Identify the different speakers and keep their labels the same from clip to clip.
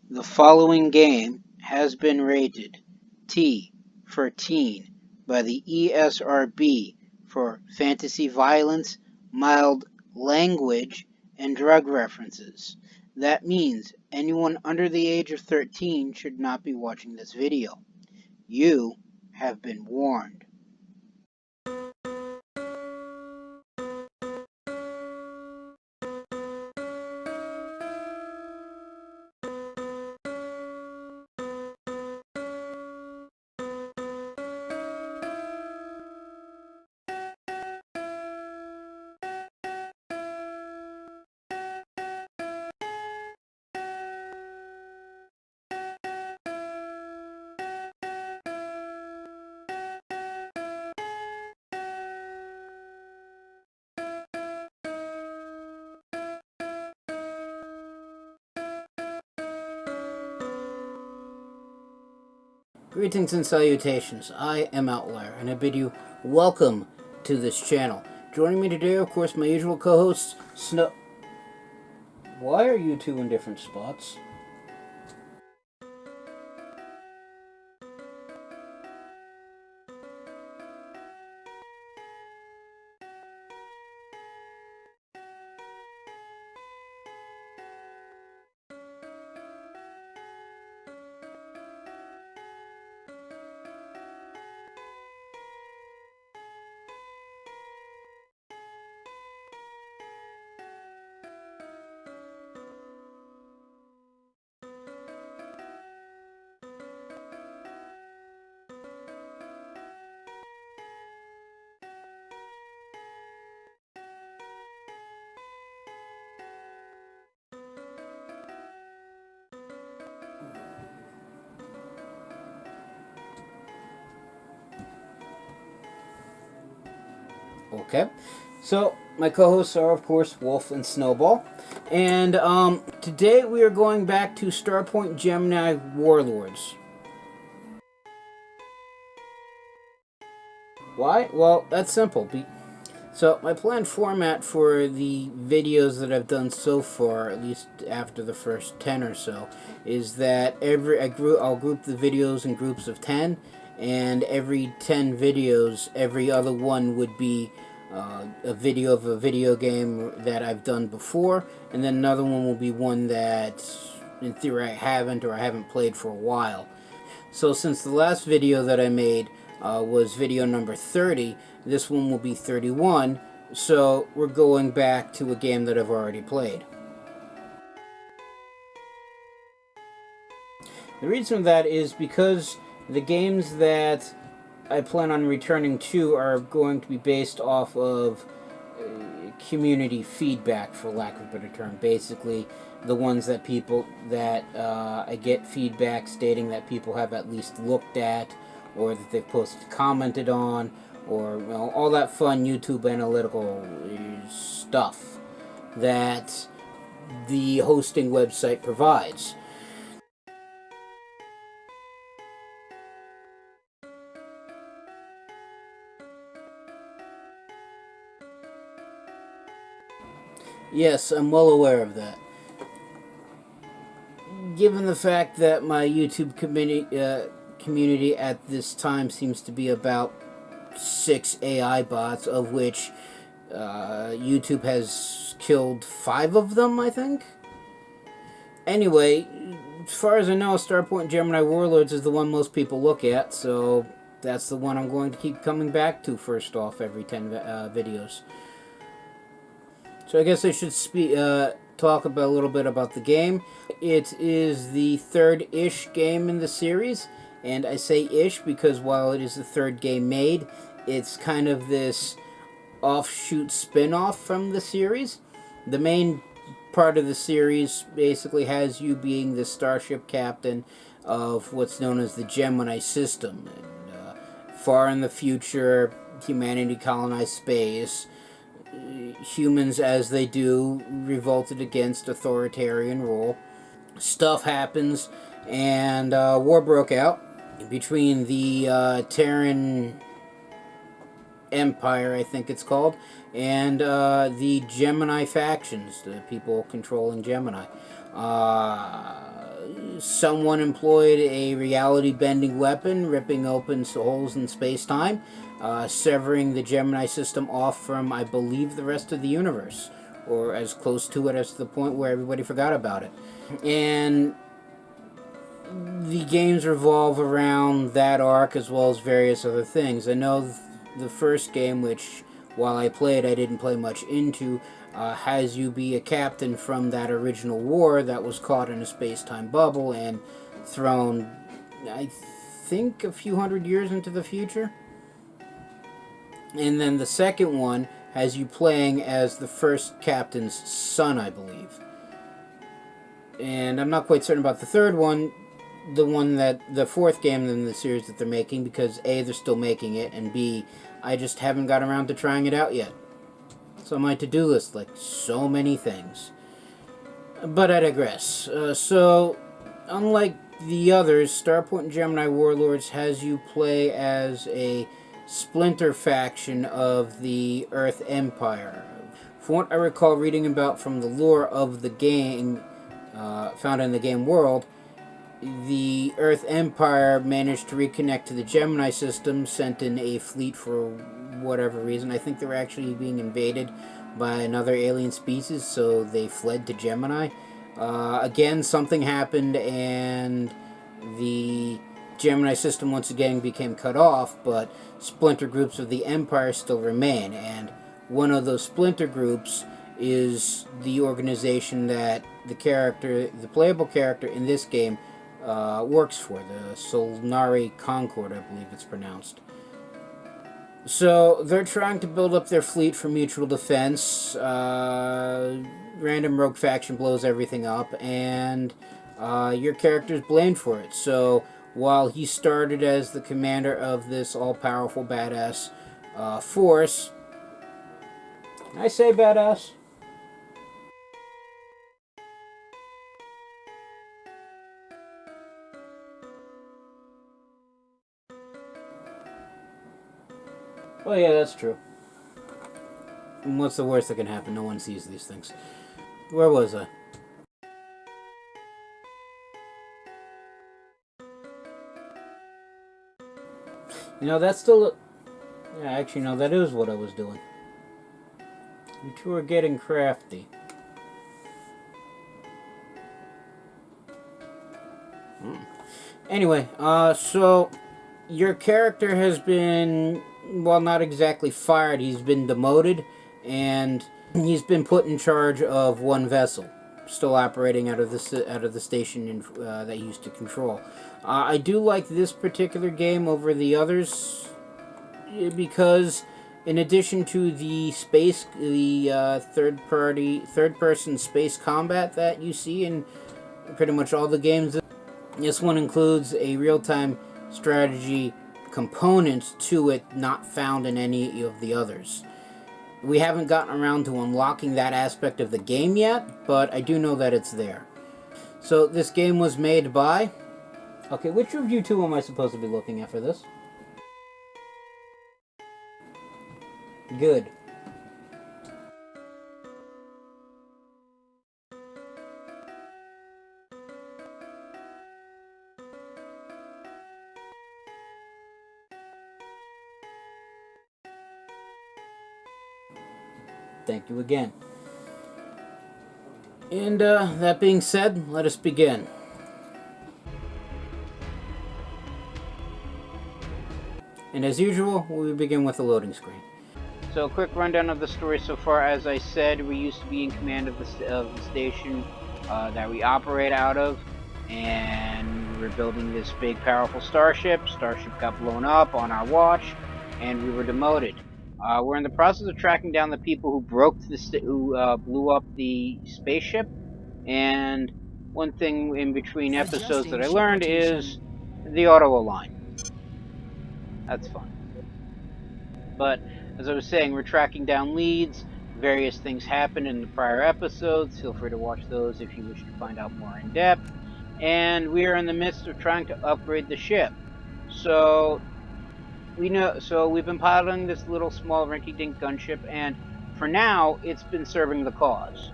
Speaker 1: The following game has been rated T for teen by the ESRB for fantasy violence, mild language, and drug references. That means anyone under the age of 13 should not be watching this video. You have been warned. Greetings and salutations, I am Outlier, and I bid you welcome to this channel. Joining me today, of course, my usual co-hosts, Snow... Why are you two in different spots? Okay, so my co-hosts are, of course, Wolf and Snowball, and today we are going back to Starpoint Gemini Warlords. Why? Well, that's simple. So my planned format for the videos that I've done so far, at least after the first 10 or so, is that I'll group the videos in groups of 10, and every 10 videos, every other one would be a video of a video game that I've done before, and then another one will be one that, in theory, I haven't played for a while. So since the last video that I made was video number 30, this one will be 31, so we're going back to a game that I've already played. The reason for that is because the games that I plan on returning to are going to be based off of community feedback, for lack of a better term. Basically, the ones that I get feedback stating that people have at least looked at, or that they've posted, commented on, or all that fun YouTube analytical stuff that the hosting website provides. Yes, I'm well aware of that. Given the fact that my YouTube community at this time seems to be about 6 AI bots, of which YouTube has killed 5 of them, I think. Anyway, as far as I know, Starpoint Gemini Warlords is the one most people look at, so that's the one I'm going to keep coming back to first off every 10 videos. So I guess I should talk a little bit about the game. It is the third-ish game in the series, and I say ish because while it is the third game made, it's kind of this offshoot spin-off from the series. The main part of the series basically has you being the starship captain of what's known as the Gemini System. And, far in the future, humanity colonized space. Humans, as they do, revolted against authoritarian rule. Stuff happens, and war broke out between the Terran Empire, I think it's called, and the Gemini factions, the people controlling Gemini. someone employed a reality-bending weapon, ripping open holes in space-time, severing the Gemini system off from, I believe, the rest of the universe, or as close to it as to the point where everybody forgot about it. And the games revolve around that arc as well as various other things. I know the first game, which while I played, I didn't play much into, has you be a captain from that original war that was caught in a space-time bubble and thrown, I think, a few hundred years into the future. And then the second one has you playing as the first captain's son, I believe. And I'm not quite certain about the third one, the fourth game in the series that they're making, because A, they're still making it, and B, I just haven't got around to trying it out yet. It's on my to-do list, like so many things. But I digress. So, unlike the others, Starpoint Gemini Warlords has you play as a splinter faction of the Earth Empire. From what I recall reading about from the lore of the game, found in the game world, the Earth Empire managed to reconnect to the Gemini system, sent in a fleet for whatever reason. I think they were actually being invaded by another alien species, so they fled to Gemini. Again, something happened, and the Gemini system once again became cut off, but splinter groups of the Empire still remain, and one of those splinter groups is the organization that the playable character in this game works for, the Solnari Concord, I believe it's pronounced. So they're trying to build up their fleet for mutual defense. Random rogue faction blows everything up, and your character's blamed for it. So while he started as the commander of this all-powerful badass force, can I say badass? Well, yeah, that's true. And what's the worst that can happen? No one sees these things. Where was I? That's still... Yeah, actually, no, that is what I was doing. You two are getting crafty. Anyway, so your character has been, well, not exactly fired. He's been demoted, and he's been put in charge of one vessel, still operating out of the station that he used to control. I do like this particular game over the others because, in addition to the third-person space combat that you see in pretty much all the games, this one includes a real-time strategy component to it not found in any of the others. We haven't gotten around to unlocking that aspect of the game yet, but I do know that it's there. So this game was made by... Okay, which of you two am I supposed to be looking at for this? Good. Thank you again. And that being said, let us begin. And as usual, we begin with a loading screen. So a quick rundown of the story so far. As I said, we used to be in command of the station that we operate out of, and we're building this big powerful starship. Starship got blown up on our watch, and we were demoted. We're in the process of tracking down the people who blew up the spaceship, and one thing in between episodes that I learned is the auto align. That's fun. But as I was saying, we're tracking down leads. Various things happened in the prior episodes. Feel free to watch those if you wish to find out more in depth. And we are in the midst of trying to upgrade the ship. So we've been piloting this little small rinky-dink gunship, and for now, it's been serving the cause.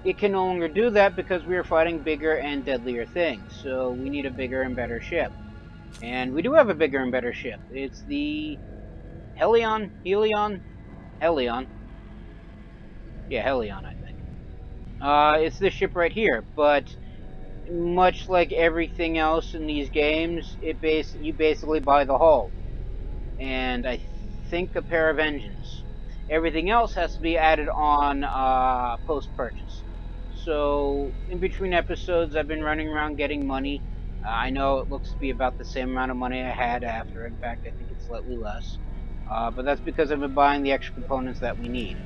Speaker 1: it can no longer do that because we are fighting bigger and deadlier things. So we need a bigger and better ship. And we do have a bigger and better ship. It's the Helion? Helion. Yeah, Helion, I think. It's this ship right here, but much like everything else in these games, you basically buy the hull, and I think a pair of engines. Everything else has to be added on post-purchase. So in between episodes, I've been running around getting money. I know it looks to be about the same amount of money I had after. In fact, I think it's slightly less. But that's because I've been buying the extra components that we need.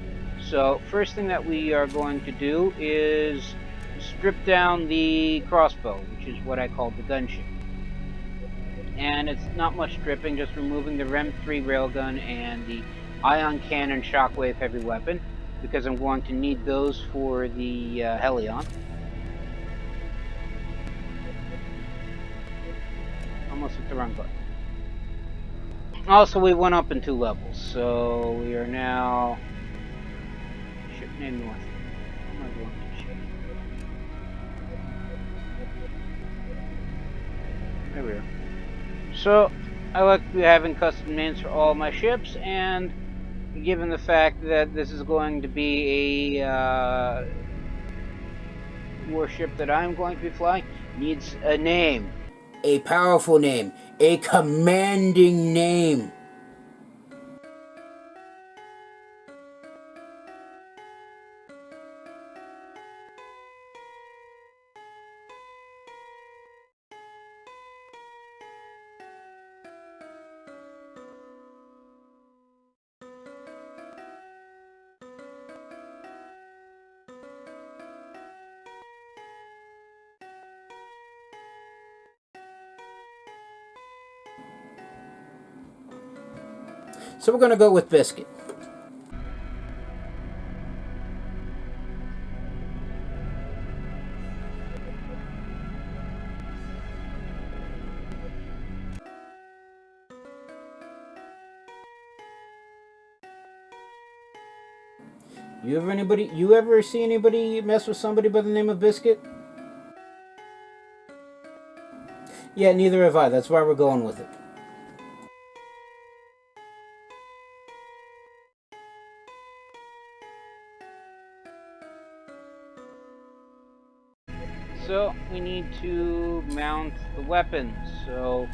Speaker 1: So first thing that we are going to do is strip down the crossbow, which is what I call the gunship. And it's not much stripping, just removing the REM 3 railgun and the ion cannon shockwave heavy weapon, because I'm going to need those for the Helion. Almost hit the wrong button. Also, we went up in 2 levels, so we are now ship name north. How am I going to ship? There we are. So I like having custom names for all my ships, and given the fact that this is going to be a warship that I'm going to be flying, needs a name. A powerful name. A commanding name. So we're going to go with Biscuit. You ever see anybody mess with somebody by the name of Biscuit? Yeah, neither have I. That's why we're going with it. So we need to mount the weapons. So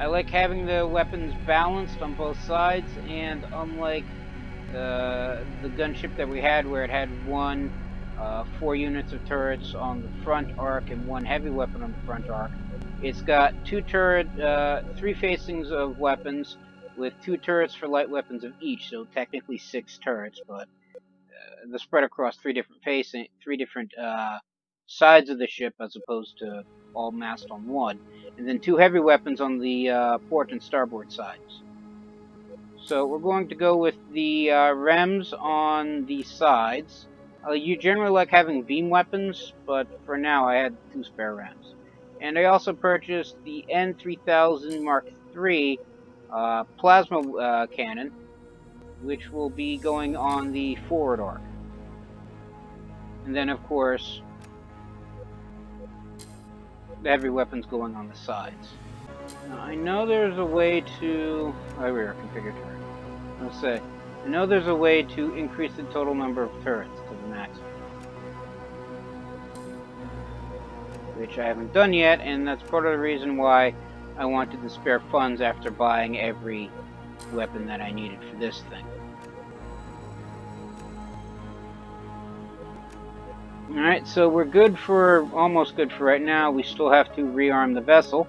Speaker 1: I like having the weapons balanced on both sides, and unlike the gunship that we had, where it had 4 units of turrets on the front arc and 1 heavy weapon on the front arc, it's got 3 facings of weapons with 2 turrets for light weapons of each. So technically 6 turrets, but they're spread across 3 different sides of the ship, as opposed to all massed on one, and then 2 heavy weapons on the port and starboard sides. So we're going to go with the REMs on the sides. You generally like having beam weapons, but for now I had 2 spare REMs. And I also purchased the N3000 Mark III plasma cannon, which will be going on the forward arc. And then, of course, the heavy weapons going on the sides. Now, I know there's a way to... Oh, we are configured turret. Let's say, I know there's a way to increase the total number of turrets to the maximum, which I haven't done yet, and that's part of the reason why I wanted to spare funds after buying every weapon that I needed for this thing. Alright, so we're almost good for right now. We still have to rearm the vessel,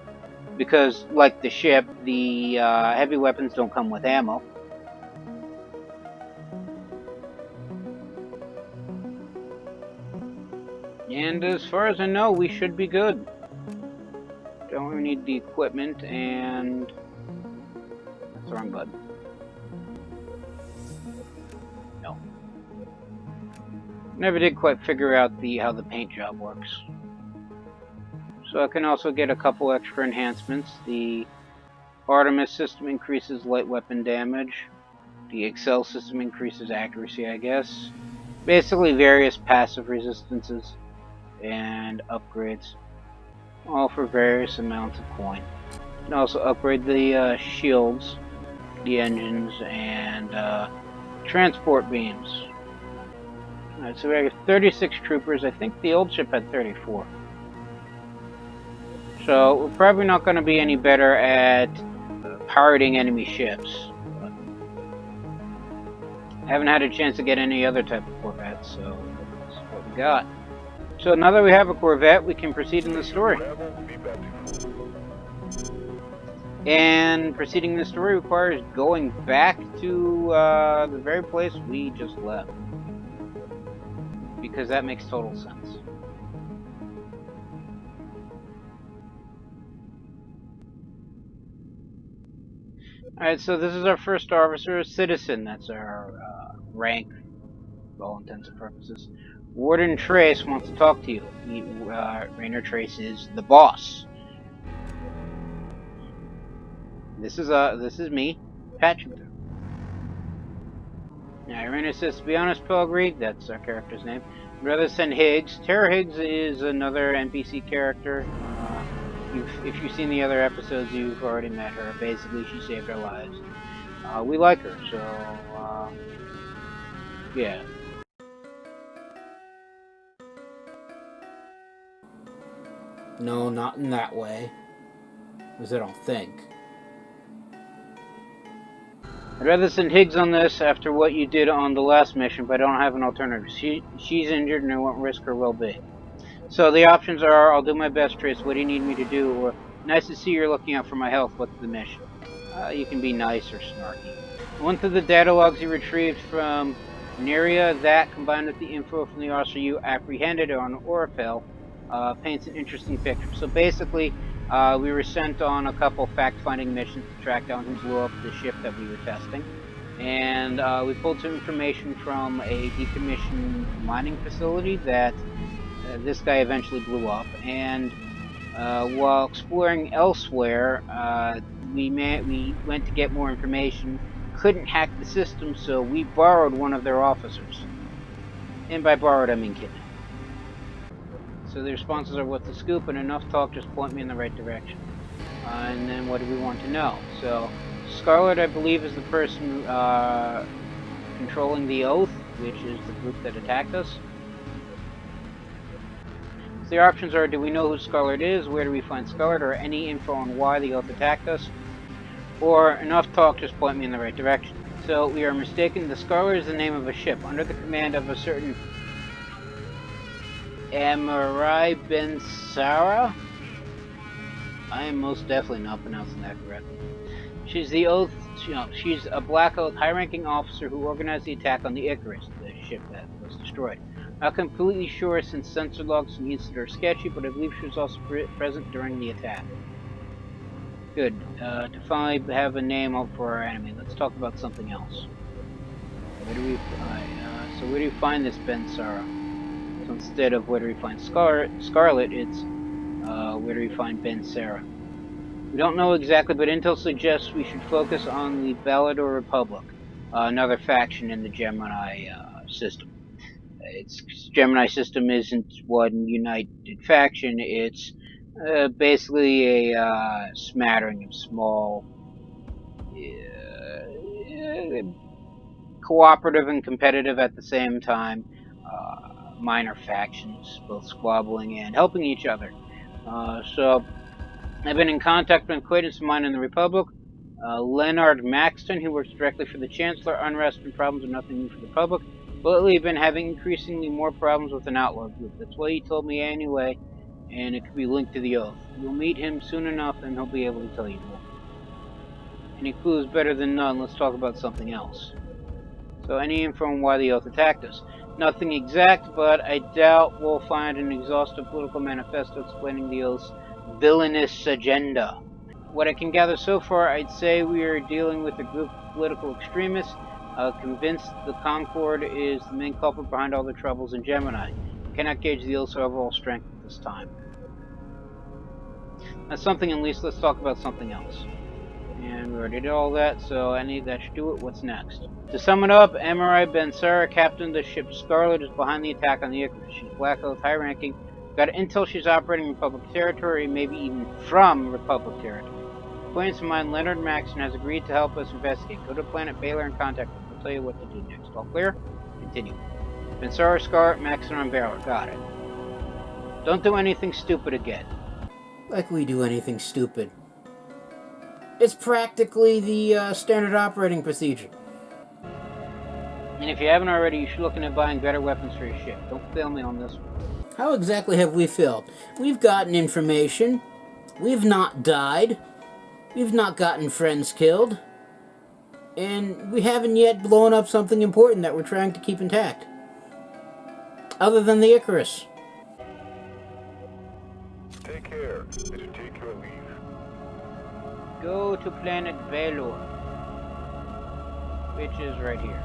Speaker 1: because, like the ship, the heavy weapons don't come with ammo. And as far as I know, we should be good. Don't really need the equipment, and... That's the wrong button. No. Never did quite figure out how the paint job works. So I can also get a couple extra enhancements. The Artemis system increases light weapon damage. The Excel system increases accuracy, I guess. Basically various passive resistances and upgrades, all for various amounts of coin. You can also upgrade the shields, the engines, and transport beams. Alright, so we have 36 troopers. I think the old ship had 34. So we're probably not going to be any better at pirating enemy ships. But I haven't had a chance to get any other type of Corvette, so that's what we got. So now that we have a Corvette, we can proceed in the story. And proceeding the story requires going back to the very place we just left. Because that makes total sense. Alright, so this is our first officer, citizen. That's our rank, for all intents and purposes. Warden Trace wants to talk to you. Rainer Trace is the boss. This is me, Patchington. Now, Rainer says, to be honest, Pelgrim, that's our character's name, I'd rather send Higgs. Tara Higgs is another NPC character. If you've seen the other episodes, you've already met her. Basically, she saved our lives. We like her, so, yeah. No, not in that way. Because I don't think. I'd rather send Higgs on this after what you did on the last mission, but I don't have an alternative. She's injured and I won't risk her well-being. So the options are, I'll do my best, Trace, what do you need me to do? Or, nice to see you're looking out for my health, what's the mission? You can be nice or snarky. I went through the data logs you retrieved from Neria. That, combined with the info from the officer you apprehended on Orifel, paints an interesting picture. So basically, we were sent on a couple fact-finding missions to track down who blew up the ship that we were testing. And we pulled some information from a decommissioned mining facility that this guy eventually blew up. And while exploring elsewhere, we went to get more information, couldn't hack the system, so we borrowed one of their officers. And by borrowed, I mean kidnapped. So the responses are, what's the scoop, and enough talk, just point me in the right direction. And then what do we want to know? So Scarlet, I believe, is the person controlling the Oath, which is the group that attacked us. So the options are, do we know who Scarlet is, where do we find Scarlet, or any info on why the Oath attacked us? Or enough talk, just point me in the right direction. So we are mistaken. The Scarlet is the name of a ship under the command of a certain Amarai Ben Sarah? I am most definitely not pronouncing that correctly. She's the Oath, she's a Black Oath high-ranking officer who organized the attack on the Icarus, the ship that was destroyed. Not completely sure since Censor logs from the incident are sketchy, but I believe she was also present during the attack. Good. To finally have a name up for our enemy, let's talk about something else. Where do we find, so where do you find this Ben Sarah? So instead of where do we find Scarlet, it's where do we find Ben Sarah? We don't know exactly, but intel suggests we should focus on the Ballador Republic, another faction in the Gemini system. Gemini System isn't one united faction, it's basically a smattering of small cooperative and competitive at the same time minor factions, both squabbling and helping each other. So I've been in contact with an acquaintance of mine in the Republic, Leonard Maxton, who works directly for the Chancellor. Unrest and problems are nothing new for the Republic. But lately, I've been having increasingly more problems with an outlaw group. That's what he told me anyway, and it could be linked to the Oath. You'll meet him soon enough, and he'll be able to tell you more. Any clues better than none? Let's talk about something else. So, any info on why the Oath attacked us? Nothing exact, but I doubt we'll find an exhaustive political manifesto explaining the Oath's villainous agenda. What I can gather so far, I'd say we are dealing with a group of political extremists, convinced the Concord is the main culprit behind all the troubles in Gemini. Cannot gauge the Oath's overall strength at this time. That's something, at least. Let's talk about something else. And we already did all that, so that should do it. What's next? To sum it up, Emerai Ben-Sara, captain of the ship Scarlet, is behind the attack on the Icarus. She's Black Oath high-ranking. Got intel she's operating in Republic territory, maybe even from Republic territory. Acquaintance of mine, Leonard Maxon, has agreed to help us investigate. Go to planet Baylor and contact him. He'll tell you what to do next. All clear? Continue. Ben-Sara, Scarlet, Maxon on Baylor. Got it. Don't do anything stupid again. Like we do anything stupid. It's practically the standard operating procedure. And if you haven't already, you should look into buying better weapons for your ship. Don't fail me on this one. How exactly have we failed? We've gotten information. We've not died. We've not gotten friends killed. And we haven't yet blown up something important that we're trying to keep intact. Other than the Icarus.
Speaker 2: Take care. Take your leave.
Speaker 1: Go to planet Baylor, which is right here.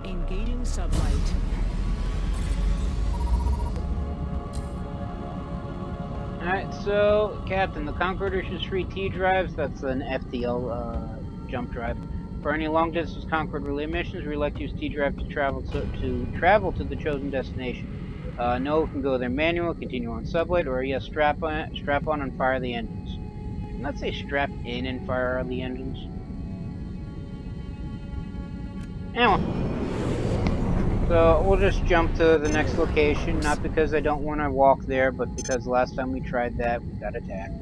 Speaker 3: Engaging sublight.
Speaker 1: Alright, so, Captain, the Concorder issues free T drives. That's an FTL jump drive. For any long-distance Concorde relay missions, we like to use T drive to travel to the chosen destination. No can go there manual, continue on sublight, or yes, strap on and fire the engines. Let's say strap in and fire the engines. Anyway. So we'll just jump to the next location, not because I don't want to walk there, but because last time we tried that, we got attacked.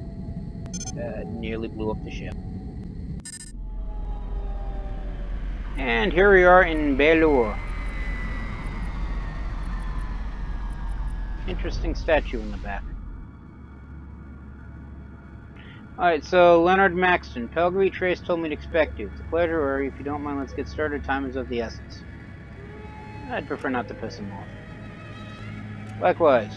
Speaker 1: Nearly blew up the ship. And here we are in Baylor. Interesting statue in the back. Alright, so Leonard Maxton, Pelgary Trace told me to expect you. It's a pleasure, or if you don't mind, let's get started. Time is of the essence. I'd prefer not to piss him off. Likewise.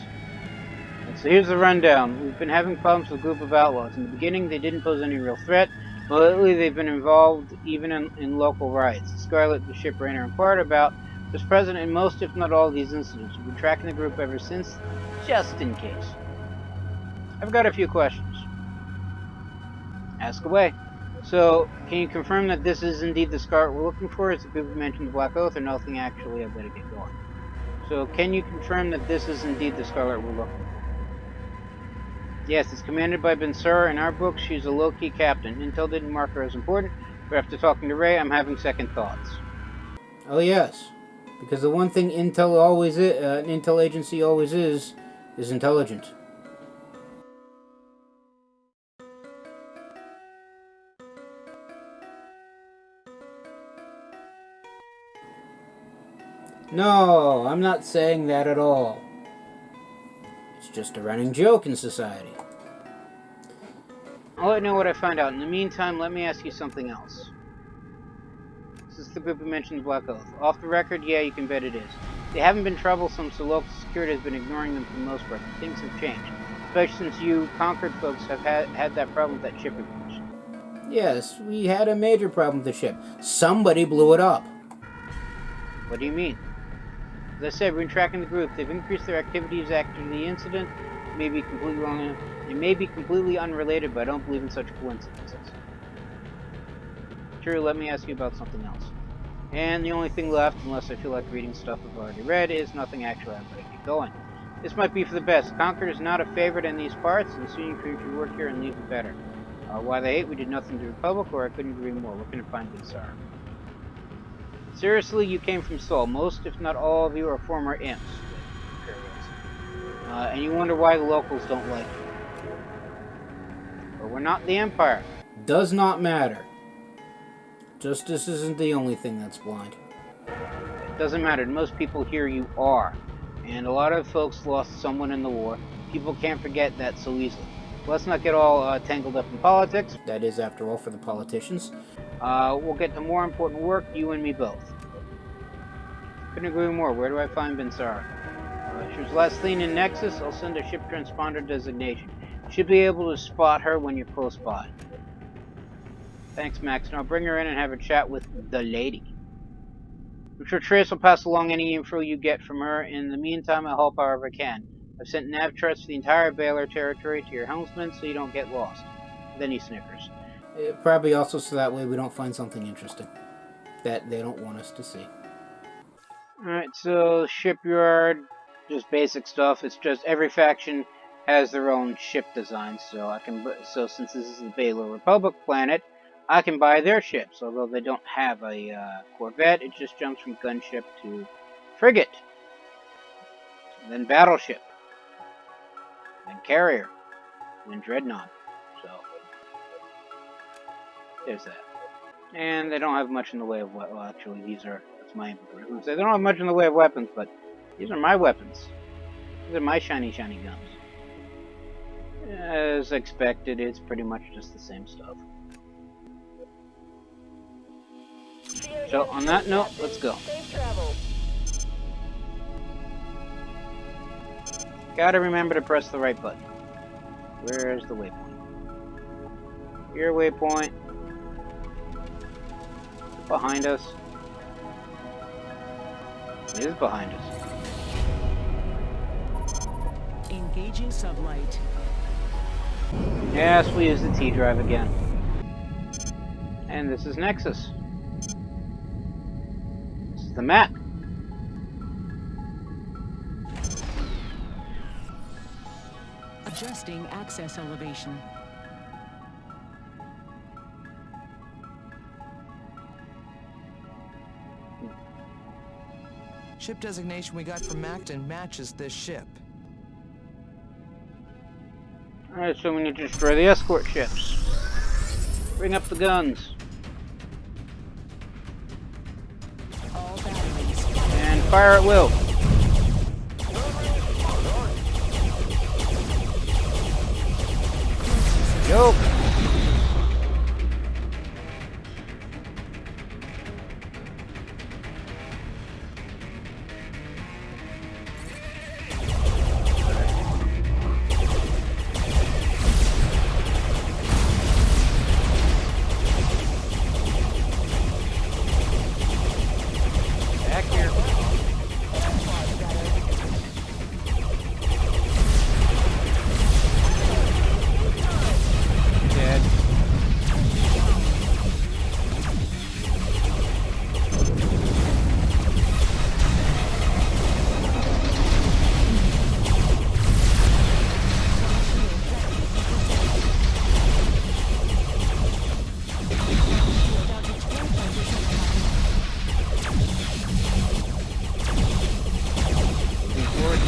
Speaker 1: So here's the rundown. We've been having problems with a group of outlaws. In the beginning, they didn't pose any real threat, but lately they've been involved even in local riots. Scarlet, the ship Rainer inquired about, was present in most, if not all, of these incidents. We've been tracking the group ever since, just in case. I've got a few questions. Ask away. So, can you confirm that this is indeed the Scarlet we're looking for? Is the group mentioned the Black Oath, or nothing actually? I better get going. So, can you confirm that this is indeed the Scarlet we're looking for? Yes, it's commanded by Ben-Sara. In our books, she's a low-key captain. Intel didn't mark her as important, but after talking to Ray, I'm having second thoughts. Oh yes, because the one thing Intel always is, an Intel agency always is intelligent. No, I'm not saying that at all. It's just a running joke in society. I'll let you know what I find out. In the meantime, let me ask you something else. This is the group who mentioned the Black Oath. Off the record, yeah, you can bet it is. They haven't been troublesome, so local security has been ignoring them for the most part. But things have changed, especially since you Concord folks have had that problem with that ship of yours. Yes, we had a major problem with the ship. Somebody blew it up. What do you mean? As I said, we've been tracking the group. They've increased their activities after the incident. It may be completely unrelated, but I don't believe in such coincidences. True, let me ask you about something else. And the only thing left, unless I feel like reading stuff I've already read, is nothing actual. I'm going to get going. This might be for the best. Concord is not a favorite in these parts, and the sooner you finish your work here and leave, the better. Why they hate, we did nothing to the Republic, or I couldn't agree more. We're going to find Ben-Sara. Seriously, you came from Sol. Most, if not all of you, are former imps. And you wonder why the locals don't like you. But we're not the Empire. Does not matter. Justice isn't the only thing that's blind. It doesn't matter. Most people here you are. And a lot of folks lost someone in the war. People can't forget that so easily. Let's not get all tangled up in politics. That is, after all, for the politicians. We'll get to more important work, you and me both. Couldn't agree more. Where do I find Ben-Sara? She was last seen in Nexus. I'll send a ship transponder designation. Should be able to spot her when you're close by. Thanks, Max. Now bring her in and have a chat with the lady. I'm sure Trace will pass along any info you get from her. In the meantime, I'll help however I can. I've sent nav charts for the entire Baylor territory to your helmsman so you don't get lost. Then he snickers. Probably also so that way we don't find something interesting that they don't want us to see. Alright, so shipyard, just basic stuff. It's just every faction has their own ship design, so since this is the Baylor Republic planet, I can buy their ships. Although they don't have a corvette, it just jumps from gunship to frigate, and then battleship, then carrier, then dreadnought. So there's that. And they don't have much in the way of well, actually, that's my inventory. I was gonna say they don't have much in the way of weapons, but these are my weapons. These are my shiny guns. As expected, it's pretty much just the same stuff. So, on that note, let's go. Gotta remember to press the right button. Where's the waypoint? Your waypoint. Behind us. It is behind us.
Speaker 3: Engaging sublight.
Speaker 1: Yes, we use the T drive again. And this is Nexus. This is the map.
Speaker 3: Adjusting access elevation.
Speaker 4: Ship designation we got from Macton matches this ship.
Speaker 1: Alright, so we need to destroy the escort ships. Bring up the guns.
Speaker 3: All batteries.
Speaker 1: And fire at will. Go! Back here. Dead.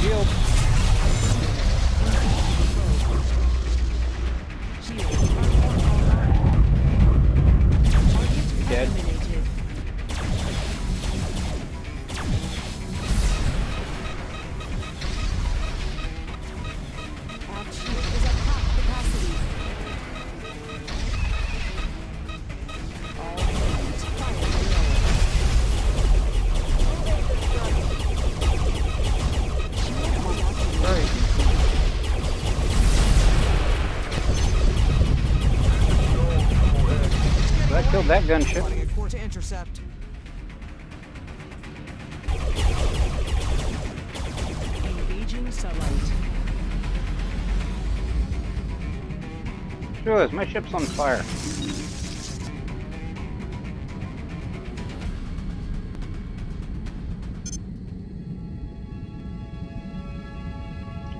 Speaker 1: Shield. Dead.
Speaker 3: Eliminated. Our shield is at half capacity. All units fire
Speaker 1: That killed that gunship.
Speaker 4: Plotting a course to intercept.
Speaker 3: engaging sublight.
Speaker 1: Screw this, my ship's on fire.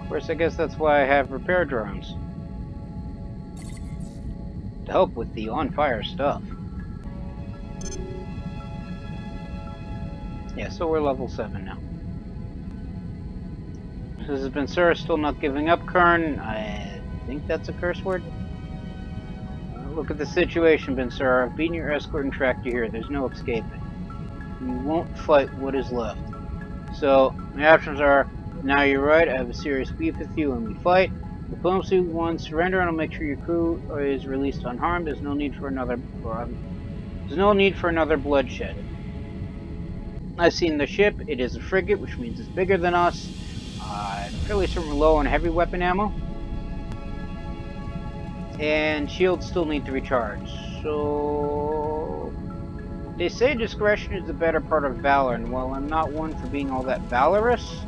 Speaker 1: Of course, I guess that's why I have repair drones. To help with the on-fire stuff. Yeah, so we're level 7 now. This has been Sir, still not giving up, Kern. I think that's a curse word. Look at the situation, Ben Sir. I've beaten your escort and tracked you here. There's no escaping. You won't fight what is left. So, my options are, now you're right, I have a serious beef with you and we fight. Diplomacy 1, surrender and I'll make sure your crew is released unharmed. There's no need for another bloodshed. I've seen the ship. It is a frigate, which means it's bigger than us. I'm fairly certain we're low on heavy weapon ammo. And shields still need to recharge. So they say discretion is the better part of valor, and while I'm not one for being all that valorous,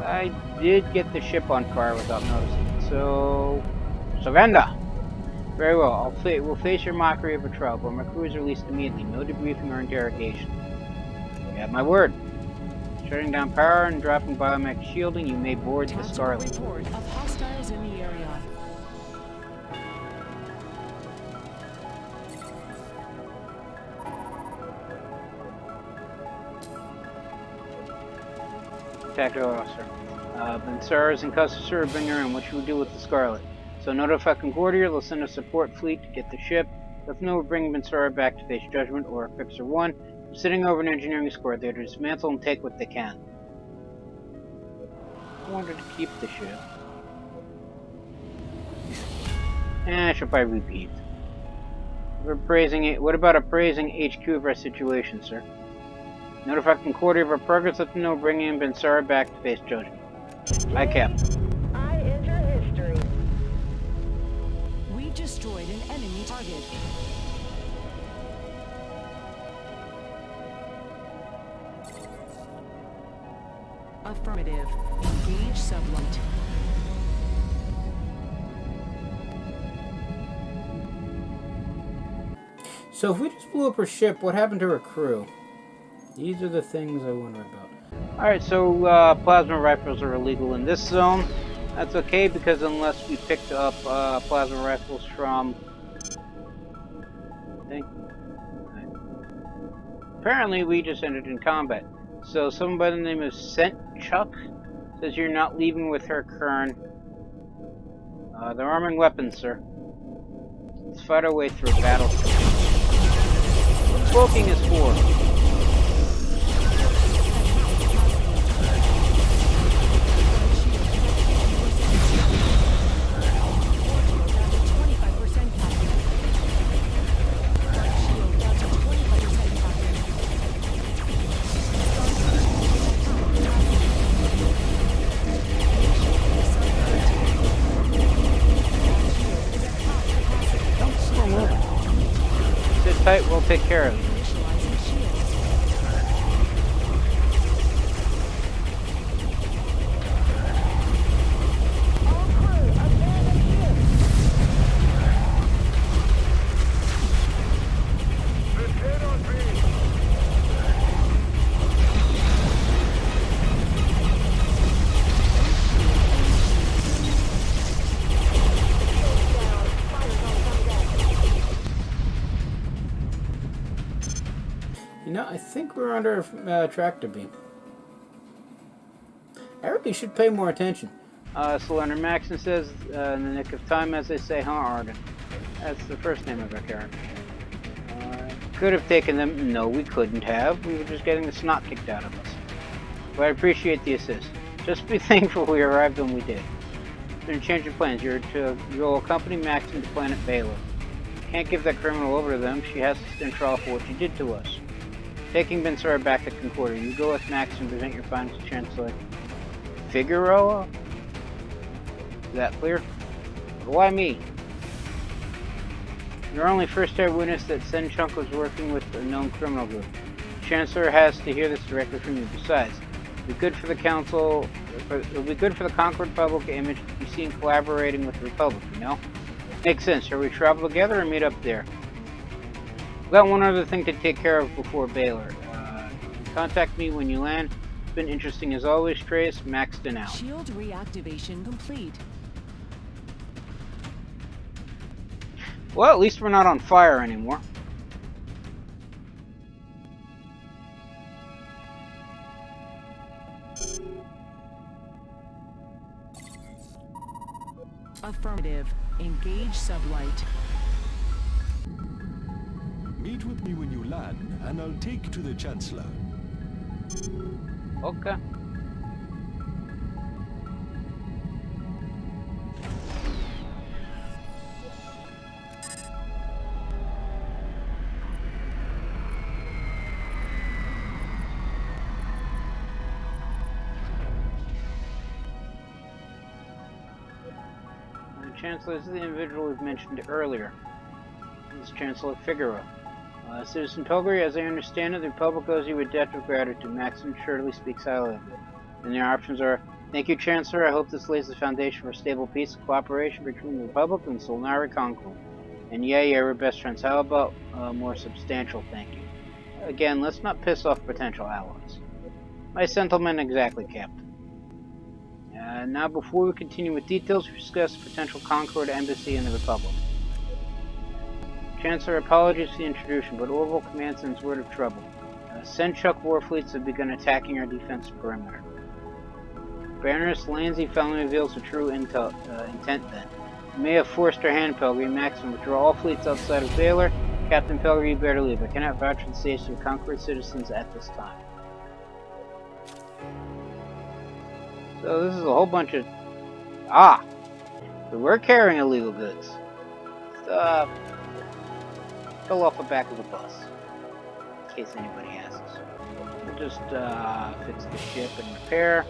Speaker 1: I did get the ship on fire without noticing. So surrender. Very well. We'll face your mockery of a trial, but my crew is released immediately. No debriefing or interrogation. You have my word. Shutting down power and dropping biomech shielding, you may board the
Speaker 3: Tactical
Speaker 1: Scarlet.
Speaker 3: report of hostiles in the area.
Speaker 1: Tactical officer. Bensars and Censor are bringing her in. What should we do with the Scarlet? So notify Concordia. They'll send a support fleet to get the ship. Let them know we're bringing Bensara back to face Judgment or Fixer 1. We're sitting over an engineering squad there to dismantle and take what they can. I wanted to keep the ship. I should probably repeat. What about appraising HQ of our situation, sir? Notify Concordia of our progress. Let them know we're bringing in Bensara back to face Judgment. Aye, Captain.
Speaker 5: I enter history.
Speaker 3: We destroyed an enemy target. Affirmative. Engage sublight.
Speaker 1: So if we just blew up her ship, what happened to her crew? These are the things I wonder about. Alright, so plasma rifles are illegal in this zone. That's okay because unless we picked up plasma rifles from... Apparently we just entered in combat. So someone by the name of Chuck says you're not leaving with her, Kern. They're arming weapons, sir. Let's fight our way through a battle. Smoking is for. Tight, we'll take care of it. You know, I think we're under tractor beam. I really should pay more attention. Solar Maxon says, in the nick of time, as they say, huh, Arden? That's the first name of our character. Could have taken them. No, we couldn't have. We were just getting the snot kicked out of us. But I appreciate the assist. Just be thankful we arrived when we did. Then change your plans. You'll accompany Maxon to planet Baylor. Can't give that criminal over to them. She has to stand trial for what she did to us. Taking Bensara back to Concordia. You go with Max and present your findings to Chancellor Figueroa? Is that clear? Why me? You're only first-hand witness that Senchunk was working with a known criminal group. Chancellor has to hear this directly from you. Besides, it'll be good for the Council. It'll be good for the Concord public image to be seen collaborating with the Republic, you know? Makes sense. Shall we travel together or meet up there? We've got one other thing to take care of before Baylor. Contact me when you land. It's been interesting as always, Trace. Maxton out.
Speaker 3: Shield reactivation complete.
Speaker 1: Well, at least we're not on fire anymore.
Speaker 3: Affirmative. Engage sublight.
Speaker 6: Meet with me when you land, and I'll take you to the Chancellor.
Speaker 1: Okay. The Chancellor is the individual we've mentioned earlier. This is Chancellor Figueroa. Citizen Togri, as I understand it, the Republic owes you a debt of gratitude. Maxim surely speaks highly of it. And your options are, thank you, Chancellor. I hope this lays the foundation for stable peace and cooperation between the Republic and Solnari Concord. And yeah, we're best friends. How about a more substantial thank you? Again, let's not piss off potential allies. My sentiment exactly, Captain. Now, before we continue with details, we discuss potential Concord embassy in the Republic. Chancellor, apologies for the intrusion, but Orville Command sends word of trouble. Senchuk war fleets have begun attacking our defense perimeter. Baroness Lanzi finally reveals her true intent then. We may have forced our hand, Pelgrim. Maxim, withdraw all fleets outside of Baylor. Captain Pelgrim, you better leave. I cannot vouch for the safety of Concord citizens at this time. So this is a whole bunch of... So we're carrying illegal goods. Stuff. Fell off the back of the bus. In case anybody asks. We'll just fix the ship and repair.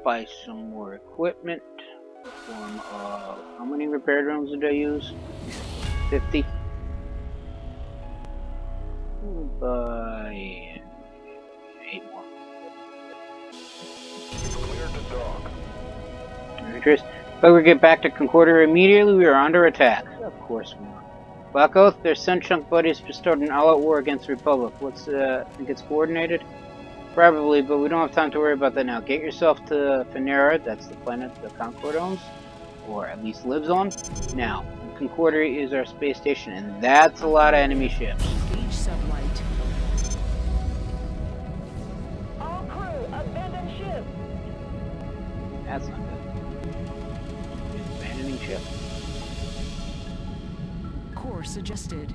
Speaker 1: Buy some more equipment. How many repair drones did I use? 50. We'll buy 8 more.
Speaker 2: Clear to dock.
Speaker 1: Interest. But we get back to Concordia immediately. We are under attack. Of course we are. Black Oath, their Sunchunk buddies just started an all-out war against the Republic. Think it's coordinated? Probably, but we don't have time to worry about that now. Get yourself to Phanera, that's the planet the Concord owns, or at least lives on. Now, Concordia is our space station, and that's a lot of enemy ships.
Speaker 3: Engage sublight.
Speaker 5: All crew, abandon ship.
Speaker 1: That's not good. Abandoning ship.
Speaker 3: Course suggested.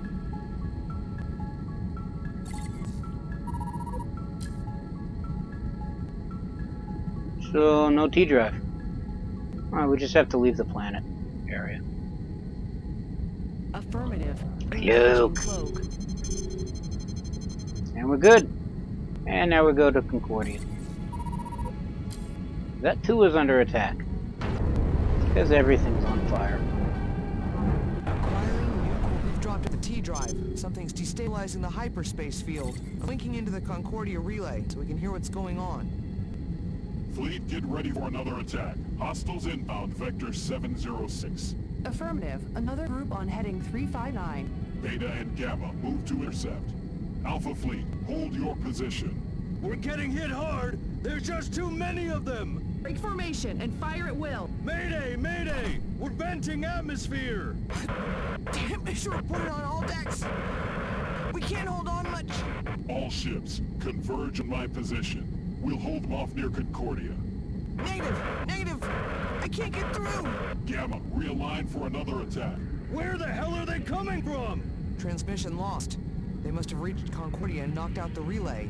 Speaker 1: So, no T-drive. Alright, we just have to leave the planet area.
Speaker 3: Affirmative.
Speaker 1: Luke.
Speaker 3: Cloak.
Speaker 1: And we're good. And now we go to Concordia. That too is under attack. Because everything's on fire.
Speaker 4: Acquiring new. We've dropped the T-drive. Something's destabilizing the hyperspace field. I'm linking into the Concordia relay so we can hear what's going on.
Speaker 6: Fleet, get ready for another attack. Hostiles inbound, Vector 706.
Speaker 3: Affirmative. Another group on heading 359.
Speaker 6: Beta and Gamma, move to intercept. Alpha Fleet, hold your position.
Speaker 7: We're getting hit hard! There's just too many of them!
Speaker 3: Break formation and fire at will.
Speaker 7: Mayday! Mayday! We're venting atmosphere!
Speaker 4: Damn, make sure to put it on all decks! We can't hold on much!
Speaker 6: All ships, converge in my position. We'll hold them off near Concordia.
Speaker 4: Negative! Negative! I can't get through!
Speaker 6: Gamma, realign for another attack.
Speaker 7: Where the hell are they coming from?
Speaker 4: Transmission lost. They must have reached Concordia and knocked out the relay.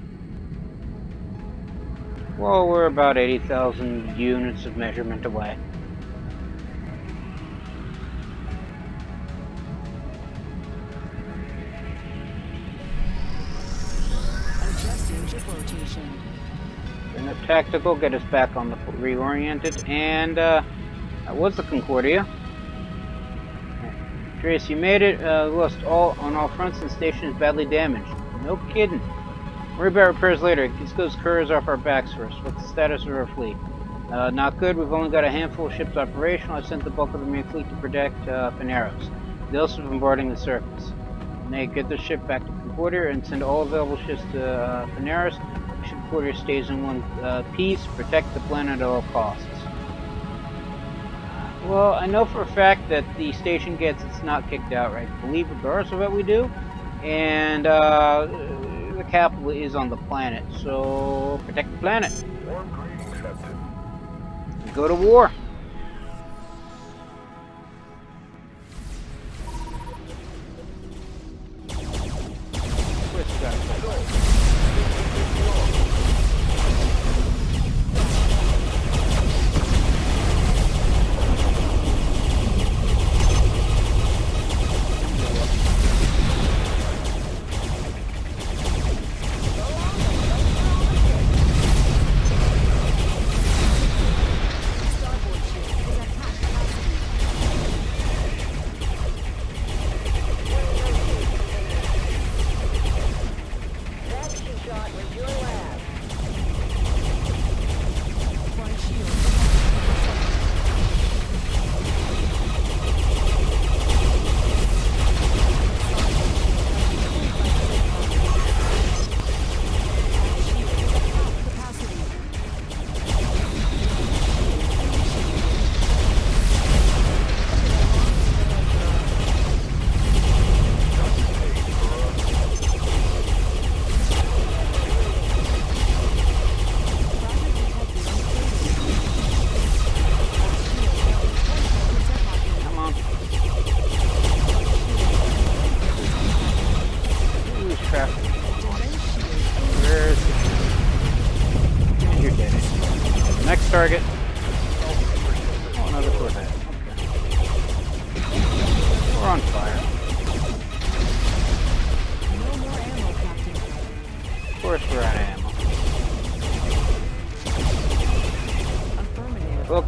Speaker 1: Well, we're about 80,000 units of measurement away.
Speaker 3: Adjusting ship rotation.
Speaker 1: Bring up tactical, get us back on the reoriented, and that was the Concordia. Trace, you made it. Lost all on all fronts, and the station is badly damaged. No kidding. Worry about repairs later. Get those couriers off our backs first. What's the status of our fleet? Not good. We've only got a handful of ships operational. I sent the bulk of the main fleet to protect Phaneros. They're also bombarding the surface. They get the ship back to Concordia and send all available ships to Phaneros. Concordia stays in one piece. Protect the planet at all costs. Well, I know for a fact that the station gets its not kicked out, right? I believe regardless of what we do. And the capital is on the planet, so protect the planet.
Speaker 2: Warm greetings, Captain.
Speaker 1: Go to war.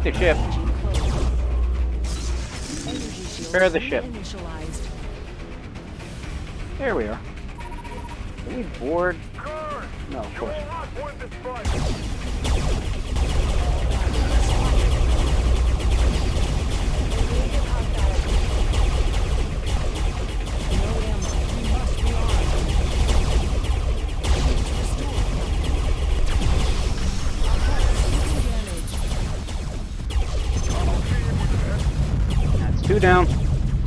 Speaker 1: the ship. Prepare the ship.
Speaker 3: Initialized.
Speaker 1: There we are. Can we board? No, of course. That's 2 down.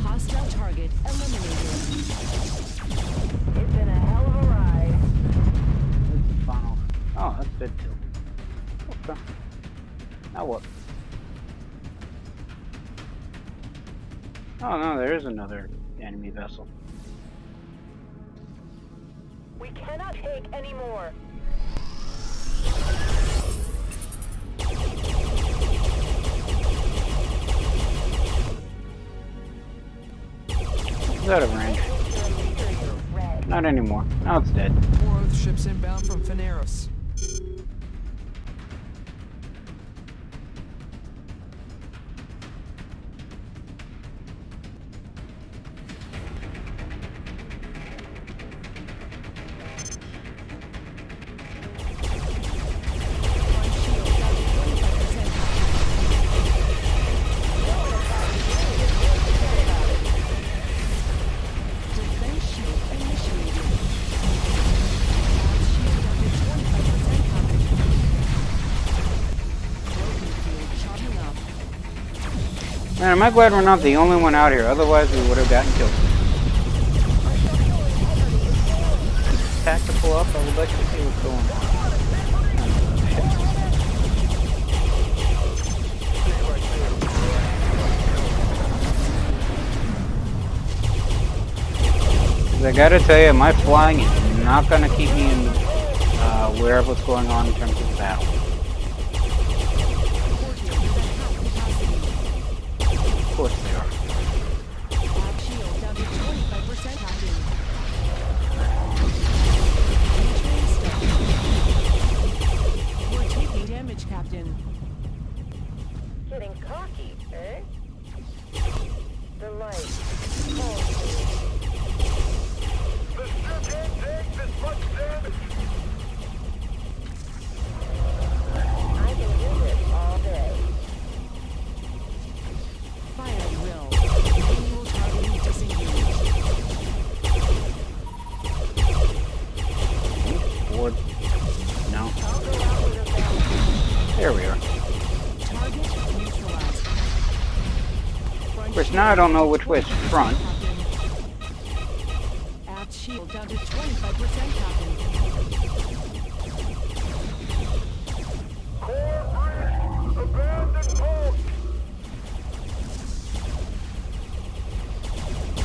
Speaker 3: Hostile target eliminated.
Speaker 5: It's been a hell of a ride.
Speaker 1: Final. Oh, that's dead too. Okay. Now what? Oh no, there is another enemy vessel.
Speaker 5: We cannot take any more.
Speaker 1: It's out of range. Not anymore. Now it's dead.
Speaker 4: More Earth ships inbound from Phaneros.
Speaker 1: Man, am I glad we're not the only one out here, otherwise we would have gotten killed. Tactical up, I would like to see what's going on. I gotta tell you, my flying is not gonna keep me in aware of what's going on in terms of the battle. Of course they are.
Speaker 3: Shield down to 25%, Captain. We're taking damage, Captain.
Speaker 5: Getting cocky, eh? The light.
Speaker 2: The ship can't take this much damage.
Speaker 5: I can do this all day.
Speaker 3: Fire at will. Manual targeting disengaged.
Speaker 1: Board. No.
Speaker 5: I'll go out with a bang.
Speaker 1: There we are.
Speaker 3: Target neutralized.
Speaker 1: Of course, now I don't know which way is front.
Speaker 3: Add shield down to 25%, Captain.
Speaker 2: Core breach. Abandoned post.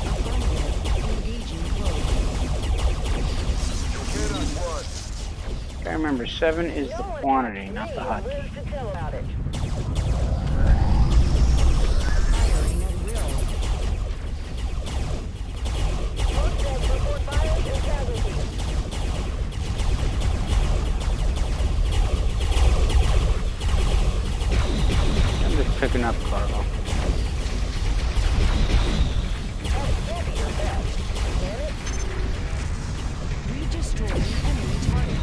Speaker 3: Affirmative. Engaging close.
Speaker 2: Hit us one.
Speaker 1: I remember 7 is the quantity, not the hotkey.
Speaker 5: Lives to tell about it.
Speaker 3: Firing at will.
Speaker 5: Most dead report fires and casualties.
Speaker 1: I'm just picking up cargo.
Speaker 5: That can't be your best. Damn it.
Speaker 3: We destroyed the enemy target.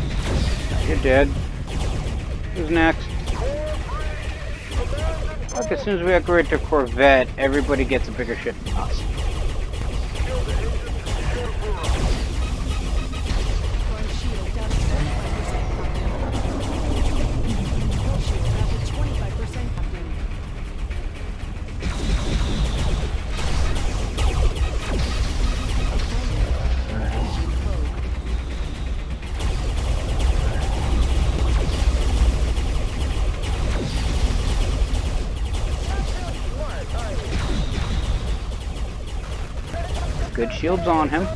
Speaker 1: You're dead. Who's next? Look, as soon as we upgrade to Corvette, everybody gets a bigger ship than us.
Speaker 3: Front shield down to 25%, Captain. Full shield down to 25%, Captain. Engaging cloak.
Speaker 1: Good shields on him.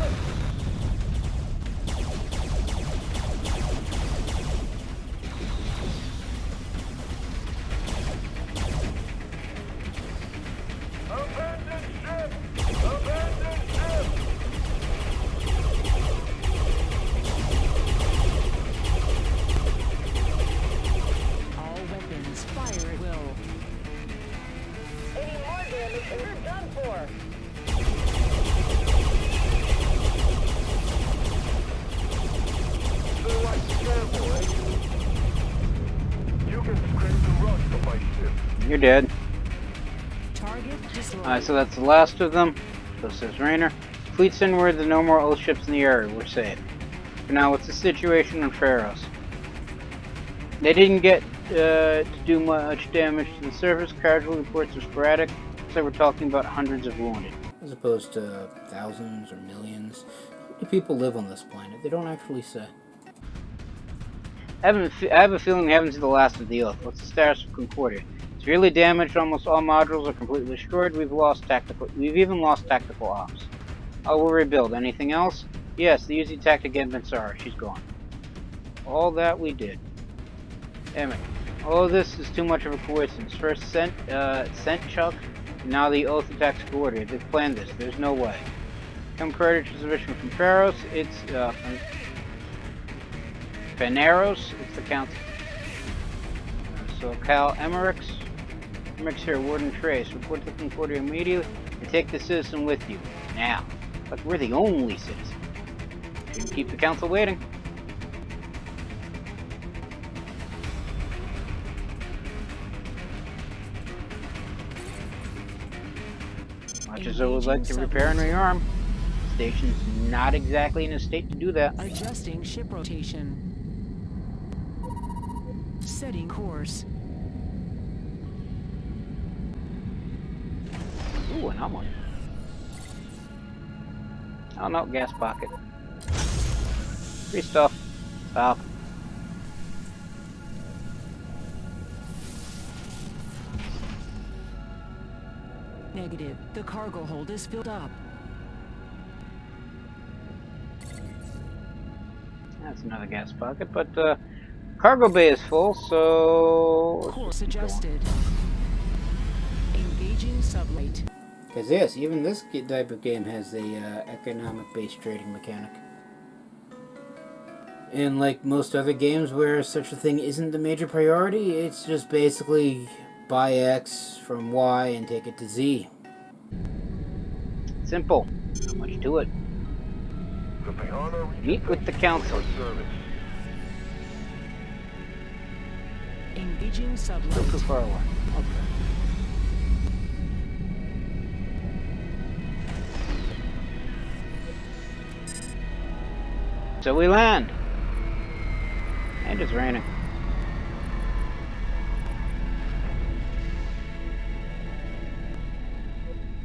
Speaker 2: Abandoned ship. Abandoned ship.
Speaker 3: All weapons fire at will.
Speaker 1: dead.
Speaker 3: Target destroyed.
Speaker 1: Alright, so that's the last of them. So says Rainer. Fleet send word that no more old ships in the area. We're safe. For now, what's the situation on Pharos? They didn't get to do much damage to the surface. Casual reports are sporadic. So we're talking about hundreds of wounded. As opposed to thousands or millions. How many people live on this planet? They don't actually say. I have a feeling we haven't seen the last of the Oath. What's the status of Concordia? Severely damaged, almost all modules are completely destroyed. We've even lost tactical ops. Oh, we'll rebuild. Anything else? Yes, the easy tactic again, Bensara. She's gone. All that we did. Damn it. All this is too much of a coincidence. First sent Chuck, and now the Oath attacks Concordia. They've planned this. There's no way. Come credit to submission from Pharos. It's Veneros. It's the council. So Cal Emmerichs here, Warden Trace. Report to Concordia immediately and take the citizen with you. Now. But we're the only citizen. Shouldn't keep the council waiting. Much as I would like to repair and rearm, the station's not exactly in a state to do that.
Speaker 3: Adjusting ship rotation. Setting course.
Speaker 1: Ooh, an almond. Oh no, gas pocket. Free stuff. Stop.
Speaker 3: Negative. The cargo hold is filled up.
Speaker 1: That's another gas pocket, but cargo bay is full, so...
Speaker 3: Course adjusted. Engaging sublight.
Speaker 1: Because yes, even this type of game has a economic-based trading mechanic. And like most other games where such a thing isn't the major priority, it's just basically buy X from Y and take it to Z. Simple. Not much to it. Meet with the council.
Speaker 3: Engaging
Speaker 1: Still too
Speaker 3: sublight.
Speaker 1: far away. Okay. So we land. And it's raining.